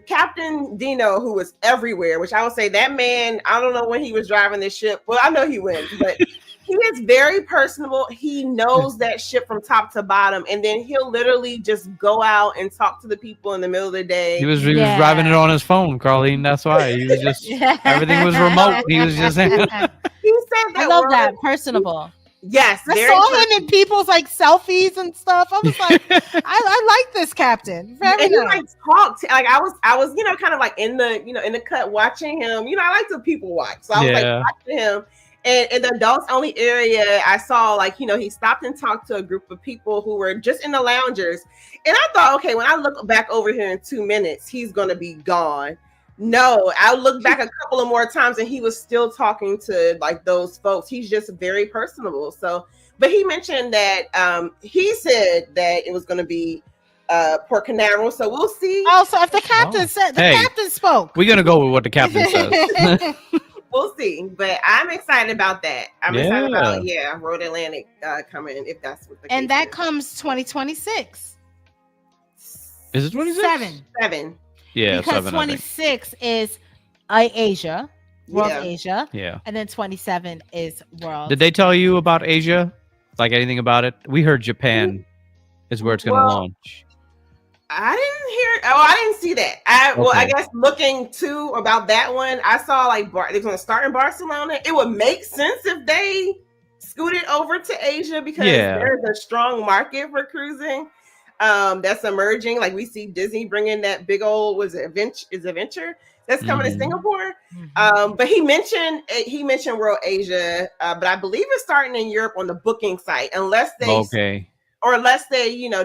Captain Dino, who was everywhere, which I would say that man, I don't know when he was driving this ship. Well, I know he went, but he is very personable. He knows that ship from top to bottom, and then he'll literally just go out and talk to the people in the middle of the day. He was driving it on his phone, Carlene. That's why he was just everything was remote. He was just. He said that. I love that personable. Yes, I saw him in people's like selfies and stuff. I was like, I like this captain. Very and nice. he like talked like I was kind of like in the cut watching him. I like to people watch, so I was like watching him. And in the adults only area, I saw like he stopped and talked to a group of people who were just in the loungers, and I thought, okay, when I look back over here in 2 minutes, he's gonna be gone. No, I looked back a couple of more times and he was still talking to like those folks. He's just very personable. So, but he mentioned that he said that it was going to be Port Canaveral. So we'll see. Oh, so if the captain said captain spoke, we're gonna go with what the captain says. We'll see. But I'm excited about that. I'm excited about Road Atlantic coming if that's what the and that comes 2026. Is it 26? 7. Yeah, because 7, 26 is Asia, World Asia. Yeah. And then 27 is World. Did they tell you about Asia? Like anything about it? We heard Japan is where it's going to launch. I didn't hear. Oh, I didn't see that. Well, I guess looking too about that one, I saw like they're going to start in Barcelona. It would make sense if they scooted over to Asia because there's a strong market for cruising. That's emerging. Like we see Disney bringing that big old adventure that's coming to Singapore. But he mentioned World Asia, but I believe it's starting in Europe on the booking site, unless they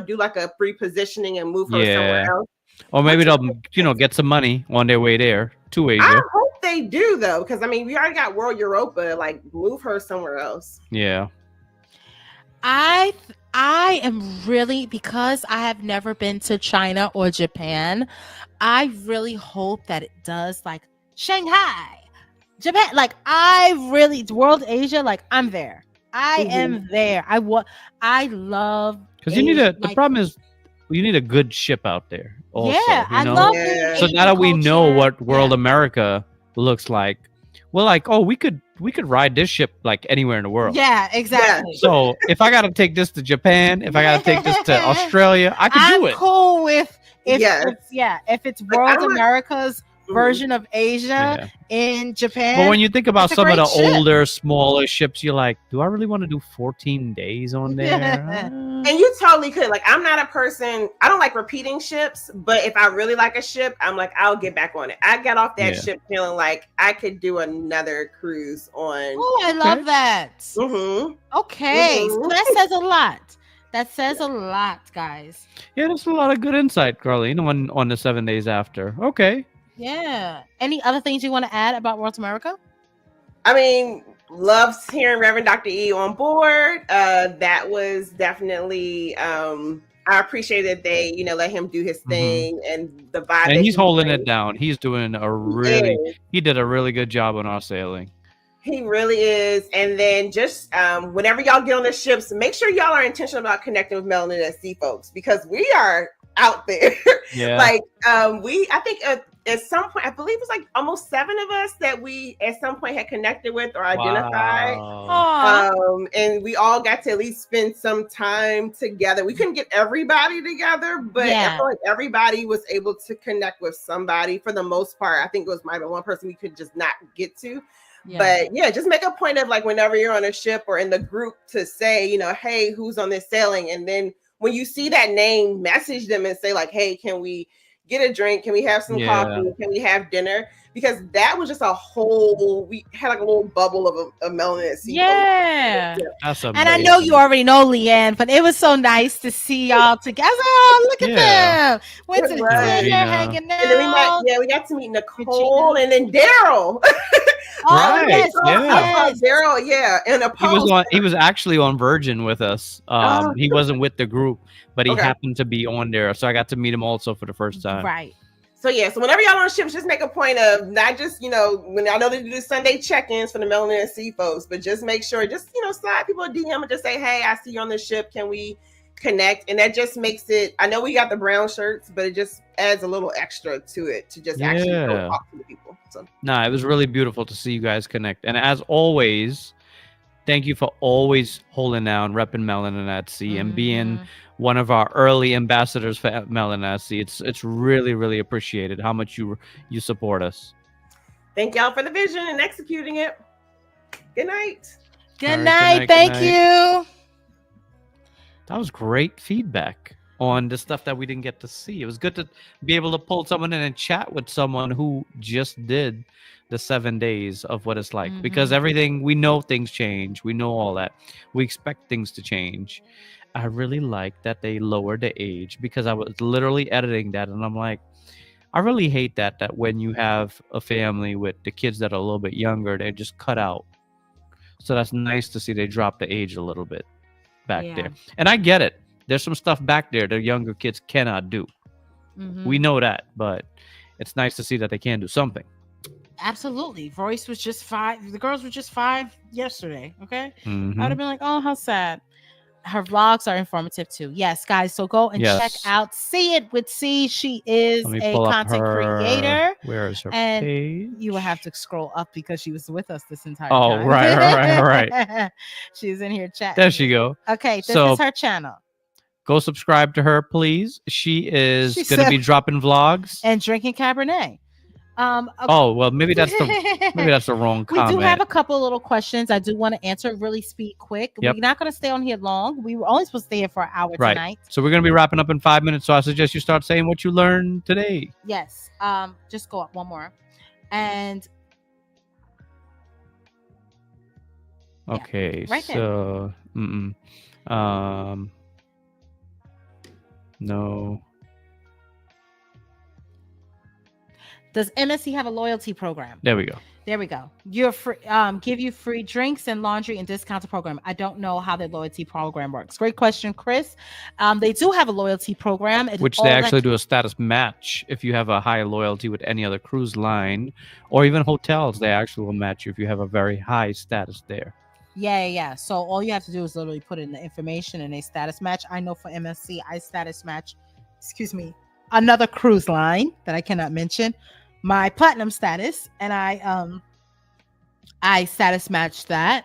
do like a pre-positioning and move her somewhere else. Or maybe they'll get some money on their way there to Asia. I hope they do though, because I mean we already got World Europa. Like move her somewhere else. Yeah. I am really, because I have never been to China or Japan, I really hope that it does like Shanghai, Japan. Like World Asia, like I'm there. I am there. I love because you need the problem is you need a good ship out there. Also, I love so now that we know what World America looks like, we're like, oh, we could ride this ship like anywhere in the world. Yeah, exactly. So if I gotta take this to Japan, if I gotta take this to Australia, I can do it. I'm cool with if it's World America's version of Asia in Japan. But when you think about some of the older, smaller ships, you're like, do I really want to do 14 days on there? And you totally could. Like, I'm not a person, I don't like repeating ships, but if I really like a ship, I'm like, I'll get back on it. I got off that ship feeling like I could do another cruise on. Oh, I love that. Okay. So that says a lot. That says a lot, guys. Yeah, there's a lot of good insight, Carlene, on the 7 days after. Okay. Yeah. Any other things you want to add about World America? I mean, loves hearing Reverend Dr. E on board. That was definitely I appreciate that they, let him do his thing and the vibe. And he's holding it down. He's doing he did a really good job on our sailing. He really is. And then just whenever y'all get on the ships, make sure y'all are intentional about connecting with Melanin at Sea folks, because we are out there. Yeah. Like I think at some point, I believe it's like almost 7 of us that we at some point had connected with or identified. And we all got to at least spend some time together. We couldn't get everybody together, but I feel like everybody was able to connect with somebody for the most part. I think it was maybe one person we could just not get to. But just make a point of like whenever you're on a ship or in the group to say, hey, who's on this sailing? And then when you see that name, message them and say like, hey, can we get a drink? Can we have some coffee? Can we have dinner? Because that was just a whole, we had like a little bubble of a Melanin at Sea. Yeah. That's amazing. And I know you already know Leanne, but it was so nice to see y'all together. Oh, look at them. Went to dinner, hanging out. And then we got to meet Nicole and then Daryl. Right. Yes. Daryl, and he was actually on Virgin with us. He wasn't with the group, but he happened to be on there, so I got to meet him also for the first time. Right. So so whenever y'all on ships, just make a point of not just, when I know they do the Sunday check-ins for the Melanin and Sea folks, but just make sure, slide people a DM and just say, hey, I see you on the ship. Can we connect? And that just makes it, I know we got the brown shirts, but it just adds a little extra to it to just actually go talk to the people. So it was really beautiful to see you guys connect. And as always, thank you for always holding down, repping Melanin at Sea, and being one of our early ambassadors for Melanin at Sea. It's really, really appreciated how much you support us. Thank y'all for the vision and executing it. Good night. Good night. Thank you. That was great feedback on the stuff that we didn't get to see. It was good to be able to pull someone in and chat with someone who just did the 7 days of what it's like, because everything, we know things change. We know all that. We expect things to change. I really like that they lowered the age, because I was literally editing that and I'm like, I really hate that when you have a family with the kids that are a little bit younger, they just cut out. So that's nice to see they drop the age a little bit back there. And I get it. There's some stuff back there that younger kids cannot do. We know that, but it's nice to see that they can do something. Absolutely. Royce was just 5. The girls were just 5 yesterday. Okay. I'd have been like, oh, how sad. Her vlogs are informative too. Yes, guys. So go and check out See It with C. She is a content creator. Where is her page? You will have to scroll up because she was with us this entire time. Oh, right. She's in here chatting. There she go. Okay, this is her channel. Go subscribe to her, please. She is going to be dropping vlogs and drinking Cabernet. Okay. Oh, well, maybe that's the wrong comment. We do have a couple little questions I do want to answer. Really speak quick. We're not going to stay on here long. We were only supposed to stay here for an hour tonight. So we're going to be wrapping up in 5 minutes. So I suggest you start saying what you learned today. Yes. Just go up one more. And okay. Right so no. Does MSC have a loyalty program? There we go. You're free, give you free drinks and laundry and discounted program. I don't know how their loyalty program works. Great question, Chris. They do have a loyalty program. Which they actually do a status match. If you have a high loyalty with any other cruise line or even hotels, they actually will match you if you have a very high status there. Yeah. So all you have to do is literally put in the information and a status match. I know for MSC, I status match, another cruise line that I cannot mention, my platinum status, and I status matched that,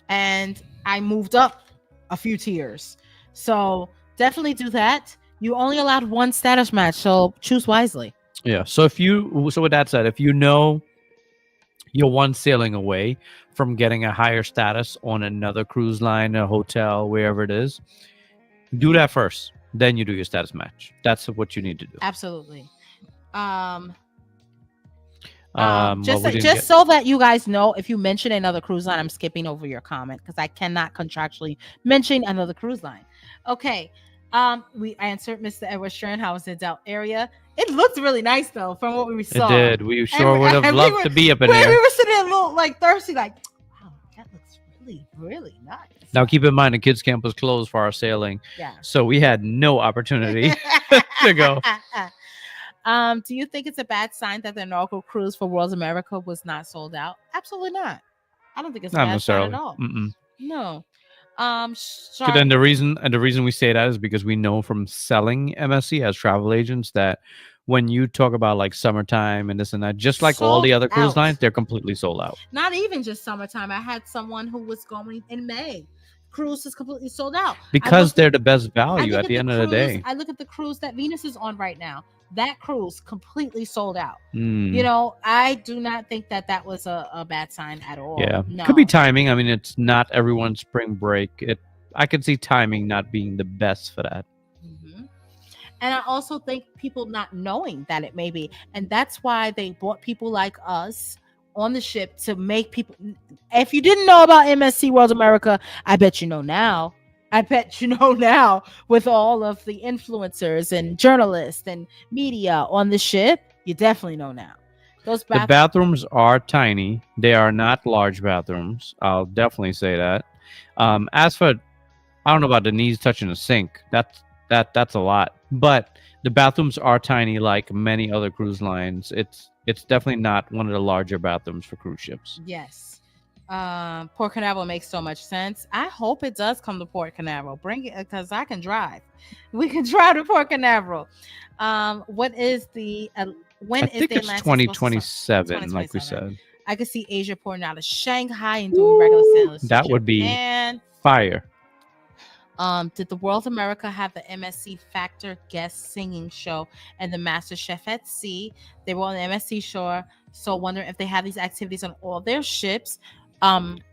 and I moved up a few tiers. So definitely do that. You only allowed one status match, so choose wisely. Yeah. So with that said, if you know you're one sailing away from getting a higher status on another cruise line, a hotel, wherever it is, do that first. Then you do your status match. That's what you need to do. Absolutely. Just so that you guys know, if you mention another cruise line, I'm skipping over your comment because I cannot contractually mention another cruise line. Okay. We answered Mr. Edward Stern. How was the Del area? It looked really nice though, from what we saw. It did. We sure would have loved to be up in there. We were sitting a little like thirsty, like, wow, that looks really, really nice. Now keep in mind the kids' camp was closed for our sailing. Yeah. So we had no opportunity to go. Do you think it's a bad sign that the inaugural cruise for World's America was not sold out? Absolutely not. I don't think it's not bad sign at all. No. Then the reason we say that is because we know from selling MSC as travel agents that when you talk about like summertime and this and that, just like all the other cruise lines, they're completely sold out. Not even just summertime. I had someone who was going in May. Cruise is completely sold out because they're the best value at the end of the day. I look at the cruise that Venus is on right now. That cruise completely sold out. You know, I do not think that was a bad sign at all. Yeah, no. Could be timing. I mean, it's not everyone's spring break. I could see timing not being the best for that. And I also think people not knowing that it may be. And that's why they brought people like us on the ship to make people. If you didn't know about MSC World America, I bet you know now. I bet you know now with all of the influencers and journalists and media on the ship. You definitely know now. Those The bathrooms are tiny. They are not large bathrooms. I'll definitely say that. As for, I don't know about the knees touching the sink. That's a lot. But the bathrooms are tiny, like many other cruise lines. It's definitely not one of the larger bathrooms for cruise ships. Yes. Port Canaveral makes so much sense. I hope it does come to Port Canaveral. Bring it because I can drive. We can drive to Port Canaveral. What is the when I is think the it's Atlantic 2027, like we 2027. said. I could see Asia pouring out of Shanghai and doing regular sailors. to That would be Japan. fire. Did the World America have the MSC Factor guest singing show and the Master Chef at Sea? They were on the MSC shore, so wondering if they have these activities on all their ships.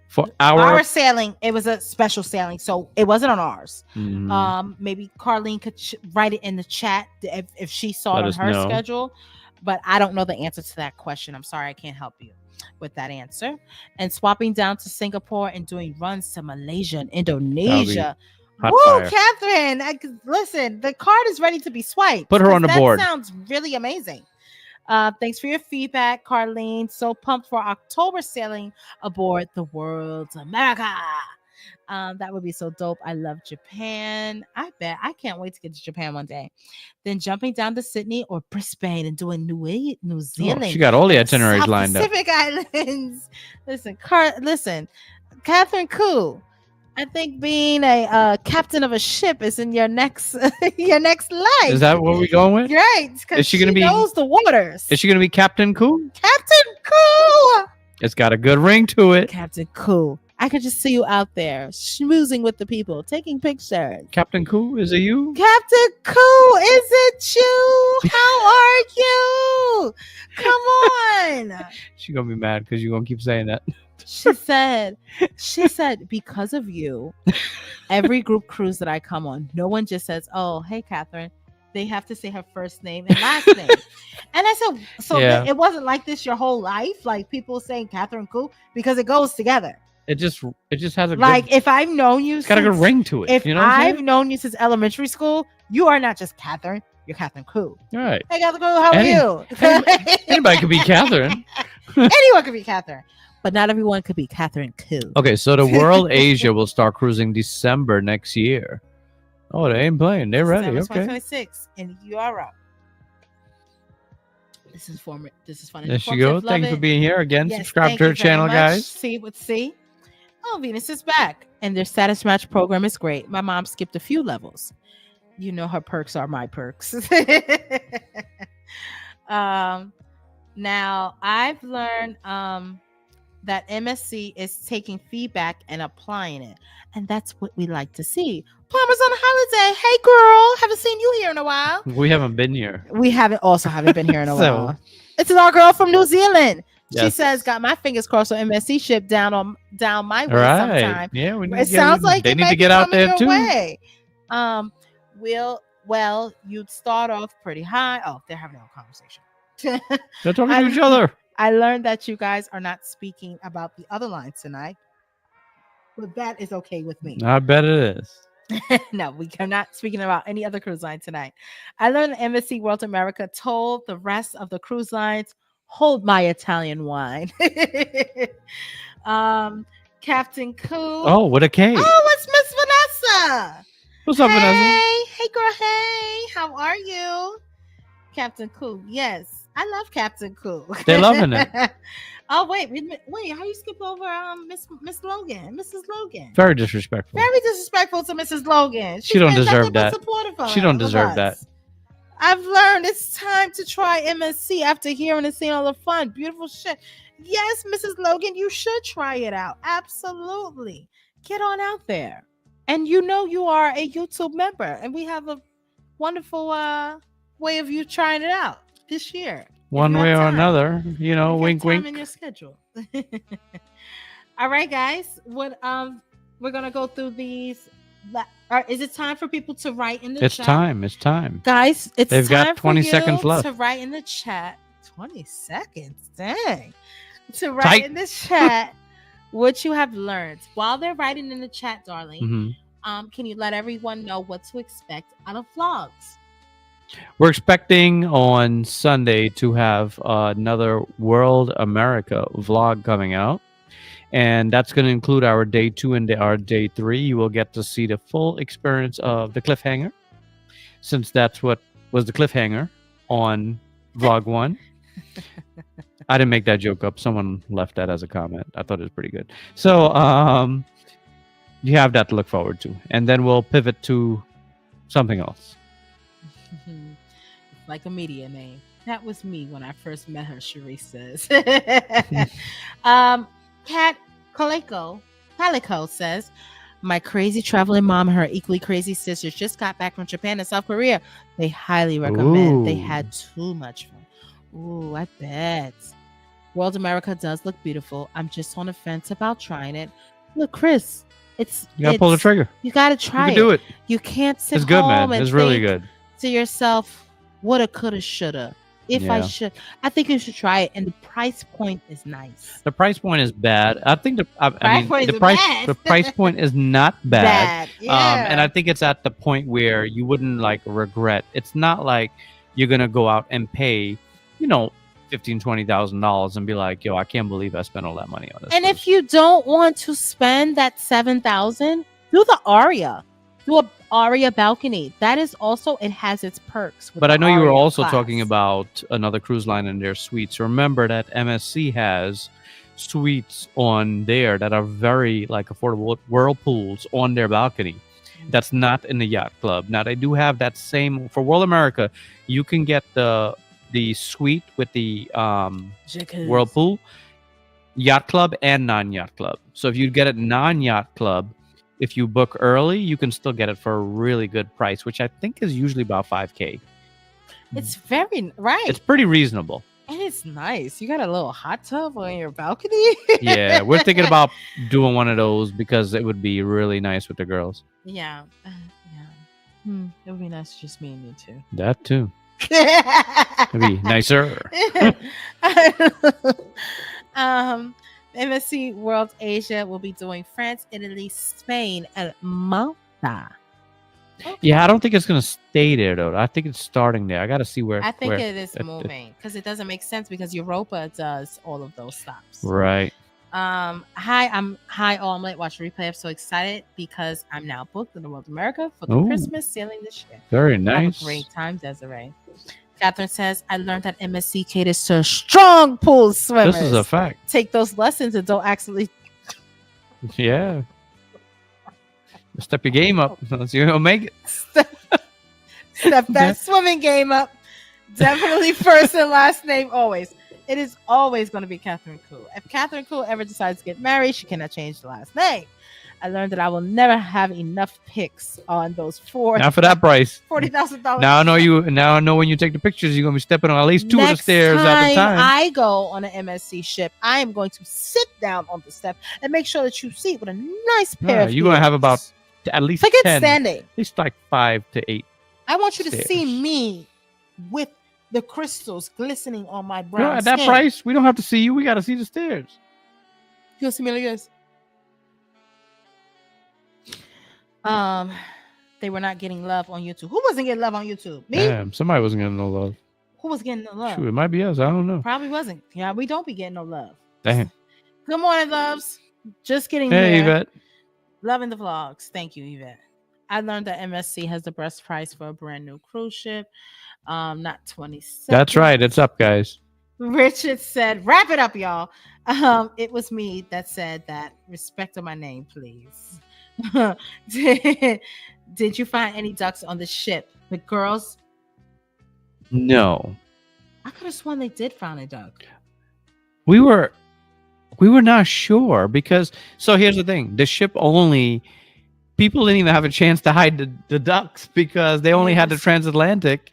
For Our sailing, it was a special sailing, so it wasn't on ours. Mhm. Maybe Carlene could write it in the chat if she saw Let it on us her know. schedule, but I don't know the answer to that question. I'm sorry, I can't help you with that answer. And swapping down to Singapore and doing runs to Malaysia and Indonesia. hot Woo, fire. Catherine! Listen, the card is ready to be swiped. Put her on the board. That sounds really amazing. Thanks for your feedback, Carlene. So pumped for October sailing aboard the World America. That would be so dope. I love Japan. I bet I can't wait to get to Japan one day. Then jumping down to Sydney or Brisbane and doing New Zealand. Oh, she got all the and itineraries South lined up. Pacific Islands. Listen, Catherine Koo. I think being a captain of a ship is in your next your next life. Is that what we're going with? Right? Is she gonna be- knows the waters? Is she going to be Captain Cool? Captain Koo? It's got a good ring to it. Captain Koo. I could just see you out there schmoozing with the people, taking pictures. Captain Cool, is it you? Captain Koo, is it you? How are you? Come on. She's going to be mad because you're going to keep saying that. She said, because of you, every group cruise that I come on, no one just says, oh, hey, Catherine. They have to say her first name and last name. And I said, so Yeah. it wasn't like this your whole life? Like people saying Catherine Koo? Because it goes together. It just has a Like good, if I've known you it's got a good since- ring to it. If you know what I'm I've saying? known you since elementary school, you are not just Catherine. You're Catherine Koo. All right. Hey, Catherine Koo, how are you? Anybody could be Catherine. Anyone could be Catherine, but not everyone could be Catherine Koo. Okay, so the World Asia will start cruising December next year. Oh, they ain't playing. They're ready. December Okay. 2026 in Europe. This is fun. There she goes. Thank you for being here again. Yes, Subscribe thank to her you very channel, much. guys. See with C. Oh, Venus is back, and their status match program is great. My mom skipped a few levels. You know her perks are my perks. Now I've learned that MSC is taking feedback and applying it, and that's what we like to see. Palmer's on holiday. Hey, girl, haven't seen you here in a while. We haven't been here. We haven't been here in a So- while. It's our girl from New Zealand. She Yes. says, "Got my fingers crossed on MSC ship down my way Right. sometime." Yeah, we need It to get, sounds like they it need might to be get out coming there your too. way. Well, you'd start off pretty high. Oh, they're having a conversation. They're talking to each other. I learned that you guys are not speaking about the other lines tonight, but that is okay with me. I bet it is. No, we are not speaking about any other cruise line tonight. I learned that MSC World America told the rest of the cruise lines, hold my Italian wine. Captain Koo. Oh, with a K. Oh, it's Miss Vanessa. What's up, Vanessa? Hey, girl. Hey, how are you? Captain Koo. Yes, I love Captain Koo. They're loving it. Oh, wait, how you skip over Miss Logan, Mrs. Logan? Very disrespectful. Very disrespectful to Mrs. Logan. She don't She's been deserve nothing but that. supportive of She don't of deserve that. us. I've learned it's time to try MSC after hearing and seeing all the fun, beautiful shit. Yes, Mrs. Logan, you should try it out. Absolutely. Get on out there. And you know you are a YouTube member, and we have a wonderful way of you trying it out this year. One you have way or time. another, you know, You got wink, time wink. in your schedule. All right, guys. We're gonna go through these All right, is it time for people to write in the It's chat? time. It's time. Guys, it's They've time got 20 for you seconds left. to write in the chat. 20 seconds, dang. To write Tight. in the chat what you have learned. While they're writing in the chat, darling, can you let everyone know what to expect out of vlogs? We're expecting on Sunday to have another World America vlog coming out. And that's going to include our day 2 and our day 3. You will get to see the full experience of the cliffhanger, since that's what was the cliffhanger on vlog 1. I didn't make that joke up. Someone left that as a comment. I thought it was pretty good. So you have that to look forward to. And then we'll pivot to something else. Like a media name. That was me when I first met her, Cherie says. Cat Calico says, my crazy traveling mom and her equally crazy sisters just got back from Japan and South Korea. They highly recommend. They had too much fun. Ooh, I bet. World America does look beautiful. I'm just on the fence about trying it. Look, Chris, you gotta pull the trigger. You gotta try you can do it. You can't sit it's good, home man. and It's really think good. to yourself, woulda, coulda, shoulda. I think you should try it, and the price point is nice. The price point is bad. I think the price point is not Bad. bad. Yeah. And I think it's at the point where you wouldn't like regret. It's not like you're gonna go out and pay, $15,000-$20,000 and be like, yo, I can't believe I spent all that money on this. And if you don't want to spend that $7,000, do the Aria. Do a Aria balcony. That is also, it has its perks. But I know you were Aria also class. talking about another cruise line and their suites. Remember that MSC has suites on there that are very affordable, whirlpools on their balcony. That's not in the yacht club. Now they do have that same for World America. You can get the suite with the whirlpool, yacht club, and non-yacht club. So if you get it non-yacht club, if you book early, you can still get it for a really good price, which I think is usually about $5,000. It's very right. It's pretty reasonable. And it's nice. You got a little hot tub on your balcony. Yeah, we're thinking about doing one of those because it would be really nice with the girls. Yeah. It would be nice just me and you two. That too. It'd be nicer. MSC World Asia will be doing France, Italy, Spain, and Malta. Okay. Yeah, I don't think it's gonna stay there though. I think it's starting there. I gotta see where. I think it is moving because it doesn't make sense because Europa does all of those stops. Right. Hi, Omelette. Watch the replay. I'm so excited because I'm now booked in the World America for the Christmas sailing this year. Very nice. Have a great time, Desiree. Catherine says, I learned that MSC caters to strong pool swimmers. This is a fact. Take those lessons and don't actually. Yeah. Step your game up. You're gonna make it. Step that swimming game up. Definitely first and last name always. It is always going to be Catherine Koo. If Catherine Koo ever decides to get married, she cannot change the last name. I learned that I will never have enough pics on those not for that price. $40,000. Now I know you. Now I know when you take the pictures, you're gonna be stepping on at least 2 of the stairs at the time. I go on an MSC ship, I am going to sit down on the step and make sure that you see with a nice pair of you're gonna have about at least forget 10, standing. at least 5 to 8. I want you to stairs. see me with the crystals glistening on my brown At that skin. price, we don't have to see you. We got to see the stairs. You'll see me like this. They were not getting love on YouTube. Who wasn't getting love on YouTube? Me? Damn, somebody wasn't getting no love. Who was getting no love? Shoot, it might be us. I don't know. Probably wasn't. Yeah, we don't be getting no love. Damn. Good morning, loves. Just getting Hey, here. Yvette. Loving the vlogs. Thank you, Yvette. I learned that MSC has the best price for a brand new cruise ship. Not 27. That's right. It's up, guys. Richard said, wrap it up, y'all. It was me that said that. Respect on my name, please. Did you find any ducks on the ship? The girls? No. I could have sworn they did find a duck. We were not sure because so here's the thing. The ship only people didn't even have a chance to hide the ducks because they only had the transatlantic.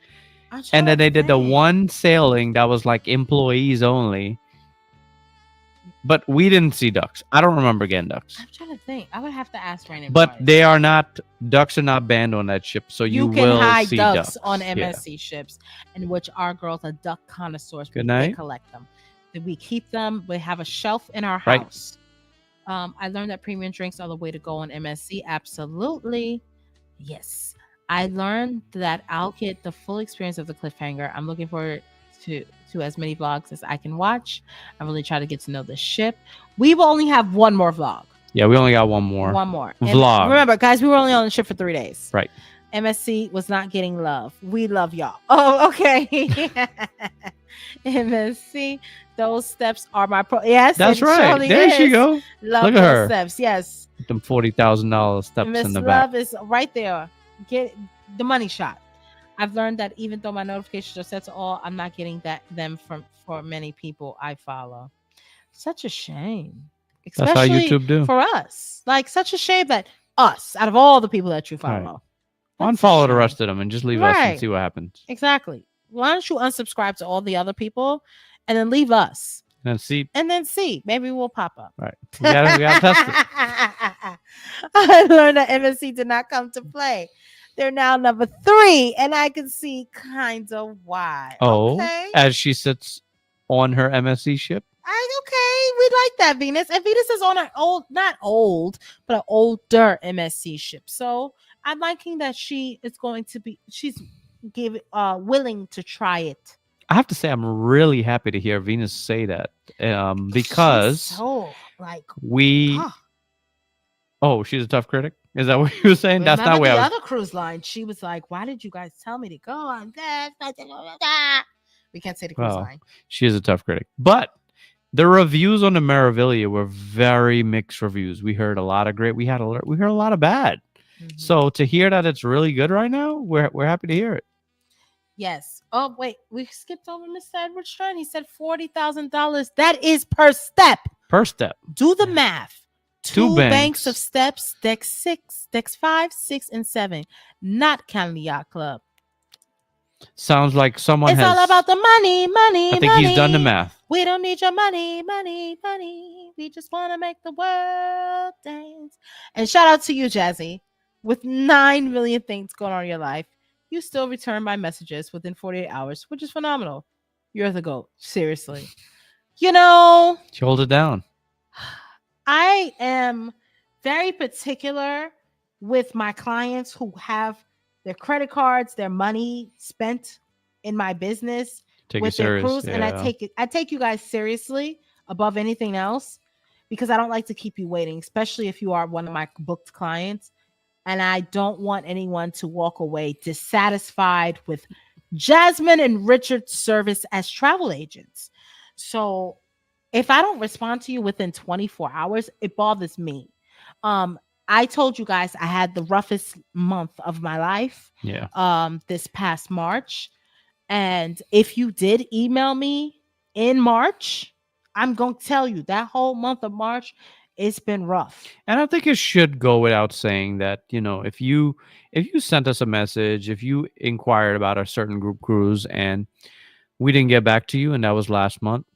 And then they did the one sailing that was like employees only. But we didn't see ducks. I don't remember getting ducks. I'm trying to think. I would have to ask Rainy. But they are not, ducks are not banned on that ship, so you can will hide see ducks on Yeah. MSC ships, in which our girls are duck connoisseurs. Good They night. collect them. We keep them. We have a shelf in our Right. house. I learned that premium drinks are the way to go on MSC. Absolutely. Yes. I learned that I'll get the full experience of the cliffhanger. I'm looking forward to as many vlogs as I can watch. I really try to get to know the ship. We will only have one more vlog. Yeah, we only got one more. One more. Vlog. And remember, guys, we were only on the ship for 3 days. Right. MSC was not getting love. We love y'all. Oh, okay. MSC, those steps are my Yes, that's right. There she go. Love Look at those her. steps. Yes. Them $40,000 steps Miss in the Love back. is right there. Get the money shot. I've learned that even though my notifications are set to all, I'm not getting them for many people I follow. Such a shame. That's how Especially YouTube do. for us. Like, such a shame that us, out of all the people that you follow. Right. Unfollow the rest of them and just leave us and see what happens. Exactly. Why don't you unsubscribe to all the other people and then leave us? And see. Maybe we'll pop up. Right. We gotta test it. I learned that MSC did not come to play. They're now number 3, and I can see kind of why. Oh, okay. As she sits on her MSC ship. Okay, we like that, Venus. And Venus is on an not old, but an older MSC ship. So I'm liking that she's willing to try it. I have to say, I'm really happy to hear Venus say that, because she's so Oh, she's a tough critic. Is that what you were saying? That's not where the other cruise line. She was like, "Why did you guys tell me to go on that?" We can't say the cruise line. She is a tough critic, but the reviews on the Meraviglia were very mixed reviews. We heard a lot of great. We heard a lot of bad. Mm-hmm. So to hear that it's really good right now, we're happy to hear it. Yes. Oh wait, we skipped over Mr. Edward Stern. He said $40,000. That is per step. Per step. Do the math. 2 banks of steps, decks 5, 6, and 7. Not counting the yacht club. Sounds like someone It's all about the money. I think he's done the math. We don't need your money. We just want to make the world dance. And shout out to you, Jazzy. With 9 million things going on in your life, you still return my messages within 48 hours, which is phenomenal. You're the GOAT. Seriously. You know, she holds it down. I am very particular with my clients who have their credit cards, their money spent in my business with their cruise. Yeah. And I take you guys seriously above anything else, because I don't like to keep you waiting, especially if you are one of my booked clients. And I don't want anyone to walk away dissatisfied with Jasmine and Richard's service as travel agents. So if I don't respond to you within 24 hours, it bothers me. I told you guys I had the roughest month of my life. Yeah. This past March. And if you did email me in March, I'm going to tell you that whole month of March, it's been rough. And I think it should go without saying that, you know, if you sent us a message, if you inquired about a certain group cruise and we didn't get back to you, and that was last month,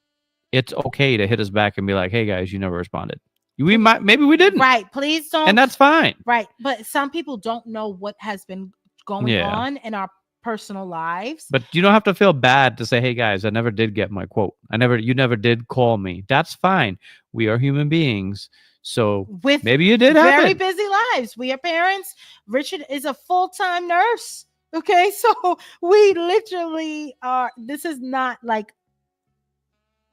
it's okay to hit us back and be like, "Hey guys, you never responded." Maybe we didn't. Right. Please don't. And that's fine. Right. But some people don't know what has been going on in our personal lives. But you don't have to feel bad to say, "Hey guys, I never did get my quote. You never did call me." That's fine. We are human beings. So maybe you did very happen. Busy lives. We are parents. Richard is a full-time nurse. Okay. So we literally are, this is not like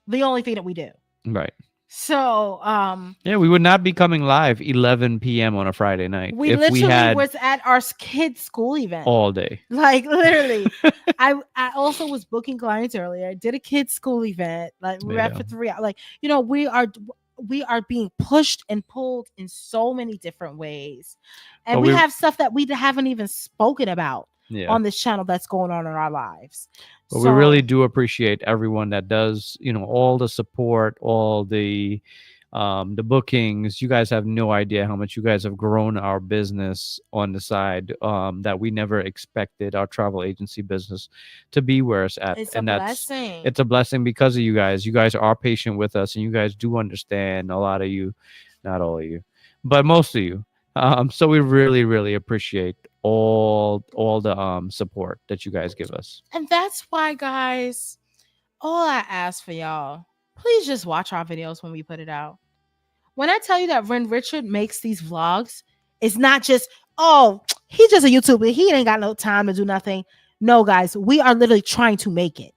the only thing that we do. Right. So yeah, we would not be coming live 11 p.m. on a Friday night. We literally was at our kids' school event all day. Like literally. I also was booking clients earlier. Did a kids' school event. Like we were at for 3 hours. Like, you know, we are being pushed and pulled in so many different ways. And we have stuff that we haven't even spoken about on this channel that's going on in our lives. But we really do appreciate everyone that does, you know, all the support, all the the bookings. You guys have no idea how much you guys have grown our business on the side, that we never expected our travel agency business to be where it's at. It's And a that's blessing. it's a blessing because of you guys. You guys are patient with us, and you guys do understand. A lot of you, not all of you, but most of you. So we really, really appreciate all the support that you guys give us. And that's why, guys, all I ask for y'all, please just watch our videos when we put it out. When I tell you that when Richard makes these vlogs, it's not just, oh, he's just a YouTuber. He ain't got no time to do nothing. No, guys, we are literally trying to make it.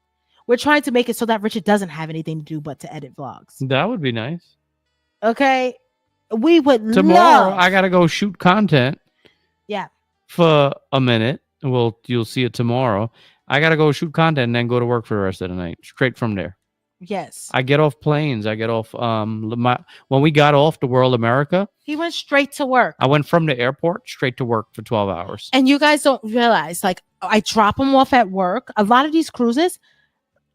We're trying to make it so that Richard doesn't have anything to do but to edit vlogs. That would be nice. Okay? We would Tomorrow, love. I got to go shoot content. Yeah. For a minute. Well, you'll see it tomorrow. I got to go shoot content and then go to work for the rest of the night. Straight from there. Yes. I get off planes. I get off when we got off the World America, he went straight to work. I went from the airport straight to work for 12 hours. And you guys don't realize, like, I drop him off at work. A lot of these cruises,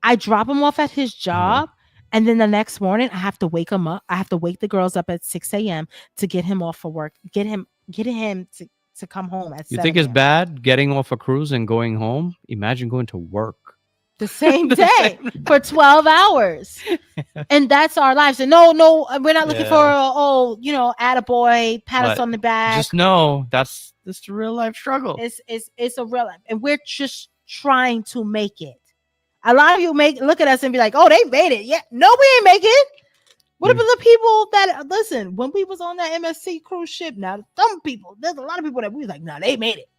I drop him off at his job. And then the next morning, I have to wake him up. I have to wake the girls up at 6 a.m. to get him off for work. Get him to come home at 7 You think it's a.m. bad getting off a cruise and going home? Imagine going to work. The same day for 12 hours. And that's our lives. And no, we're not looking for, attaboy, pat us on the back. Just know that's the real life struggle. It's a real life. And we're just trying to make it. A lot of you look at us and be like, oh, they made it. Yeah. No, we ain't make it. What about the people that listen, when we was on that MSC cruise ship, now there's a lot of people that we was like, no, they made it.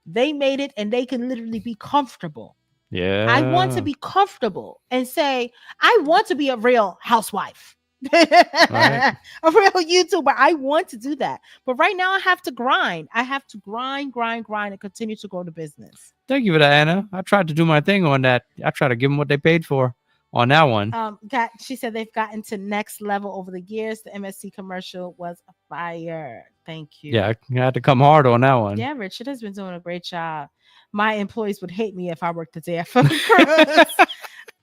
They made it and they can literally be comfortable. Yeah. I want to be comfortable and say, I want to be a real housewife. Right. A real YouTuber. I want to do that. But right now I have to grind. I have to grind and continue to grow the business. Thank you for that, Anna. I tried to do my thing on that. I tried to give them what they paid for on that one. She said they've gotten to next level over the years. The MSC commercial was a fire. Thank you. Yeah, I had to come hard on that one. Yeah, Richard has been doing a great job. My employees would hate me if I worked a day for the cruise.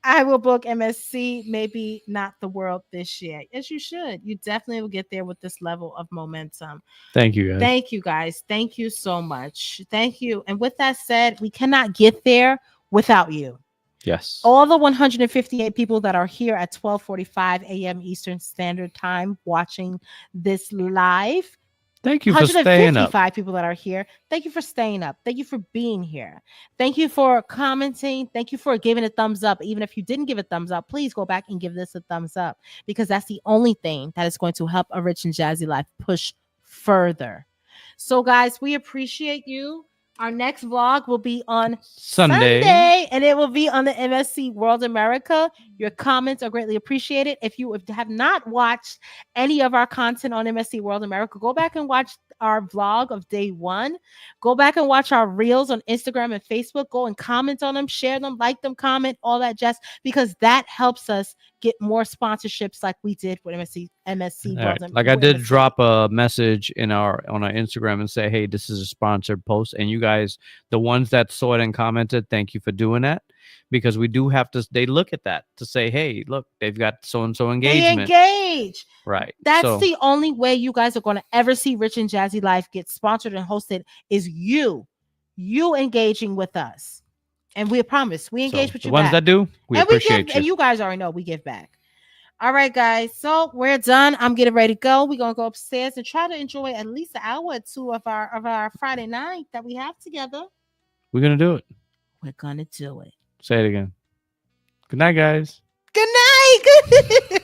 I will book MSC, maybe not the world this year. Yes, you should. You definitely will get there with this level of momentum. Thank you, guys. Thank you, guys. Thank you so much. Thank you. And with that said, we cannot get there without you. Yes. All the 158 people that are here at 12:45 a.m. Eastern Standard Time watching this live. Thank you for staying up. 155 people that are here. Thank you for staying up. Thank you for being here. Thank you for commenting. Thank you for giving a thumbs up. Even if you didn't give a thumbs up, please go back and give this a thumbs up because that's the only thing that is going to help a rich and jazzy life push further. So, guys, we appreciate you. Our next vlog will be on Sunday, and it will be on the MSC World America. Your comments are greatly appreciated. If you have not watched any of our content on MSC World America, go back and watch our vlog of day one. Go back and watch our reels on Instagram and Facebook. Go and comment on them, share them, like them, comment, all that jazz, because that helps us get more sponsorships like we did with MSC World America. Like I did drop a message on our Instagram and say, hey, this is a sponsored post. And you guys, the ones that saw it and commented, thank you for doing that. Because we do have to, they look at that to say, hey, look, they've got so-and-so engagement. They engage. Right. That's the only way you guys are going to ever see Rich and Jazzy Life get sponsored and hosted is you engaging with us. And we promise we engage with you. The ones that do, we appreciate you. And you guys already know we give back. All right, guys. So we're done. I'm getting ready to go. We're going to go upstairs and try to enjoy at least an hour or two of our Friday night that we have together. We're going to do it. We're going to do it. Say it again. Good night, guys. Good night.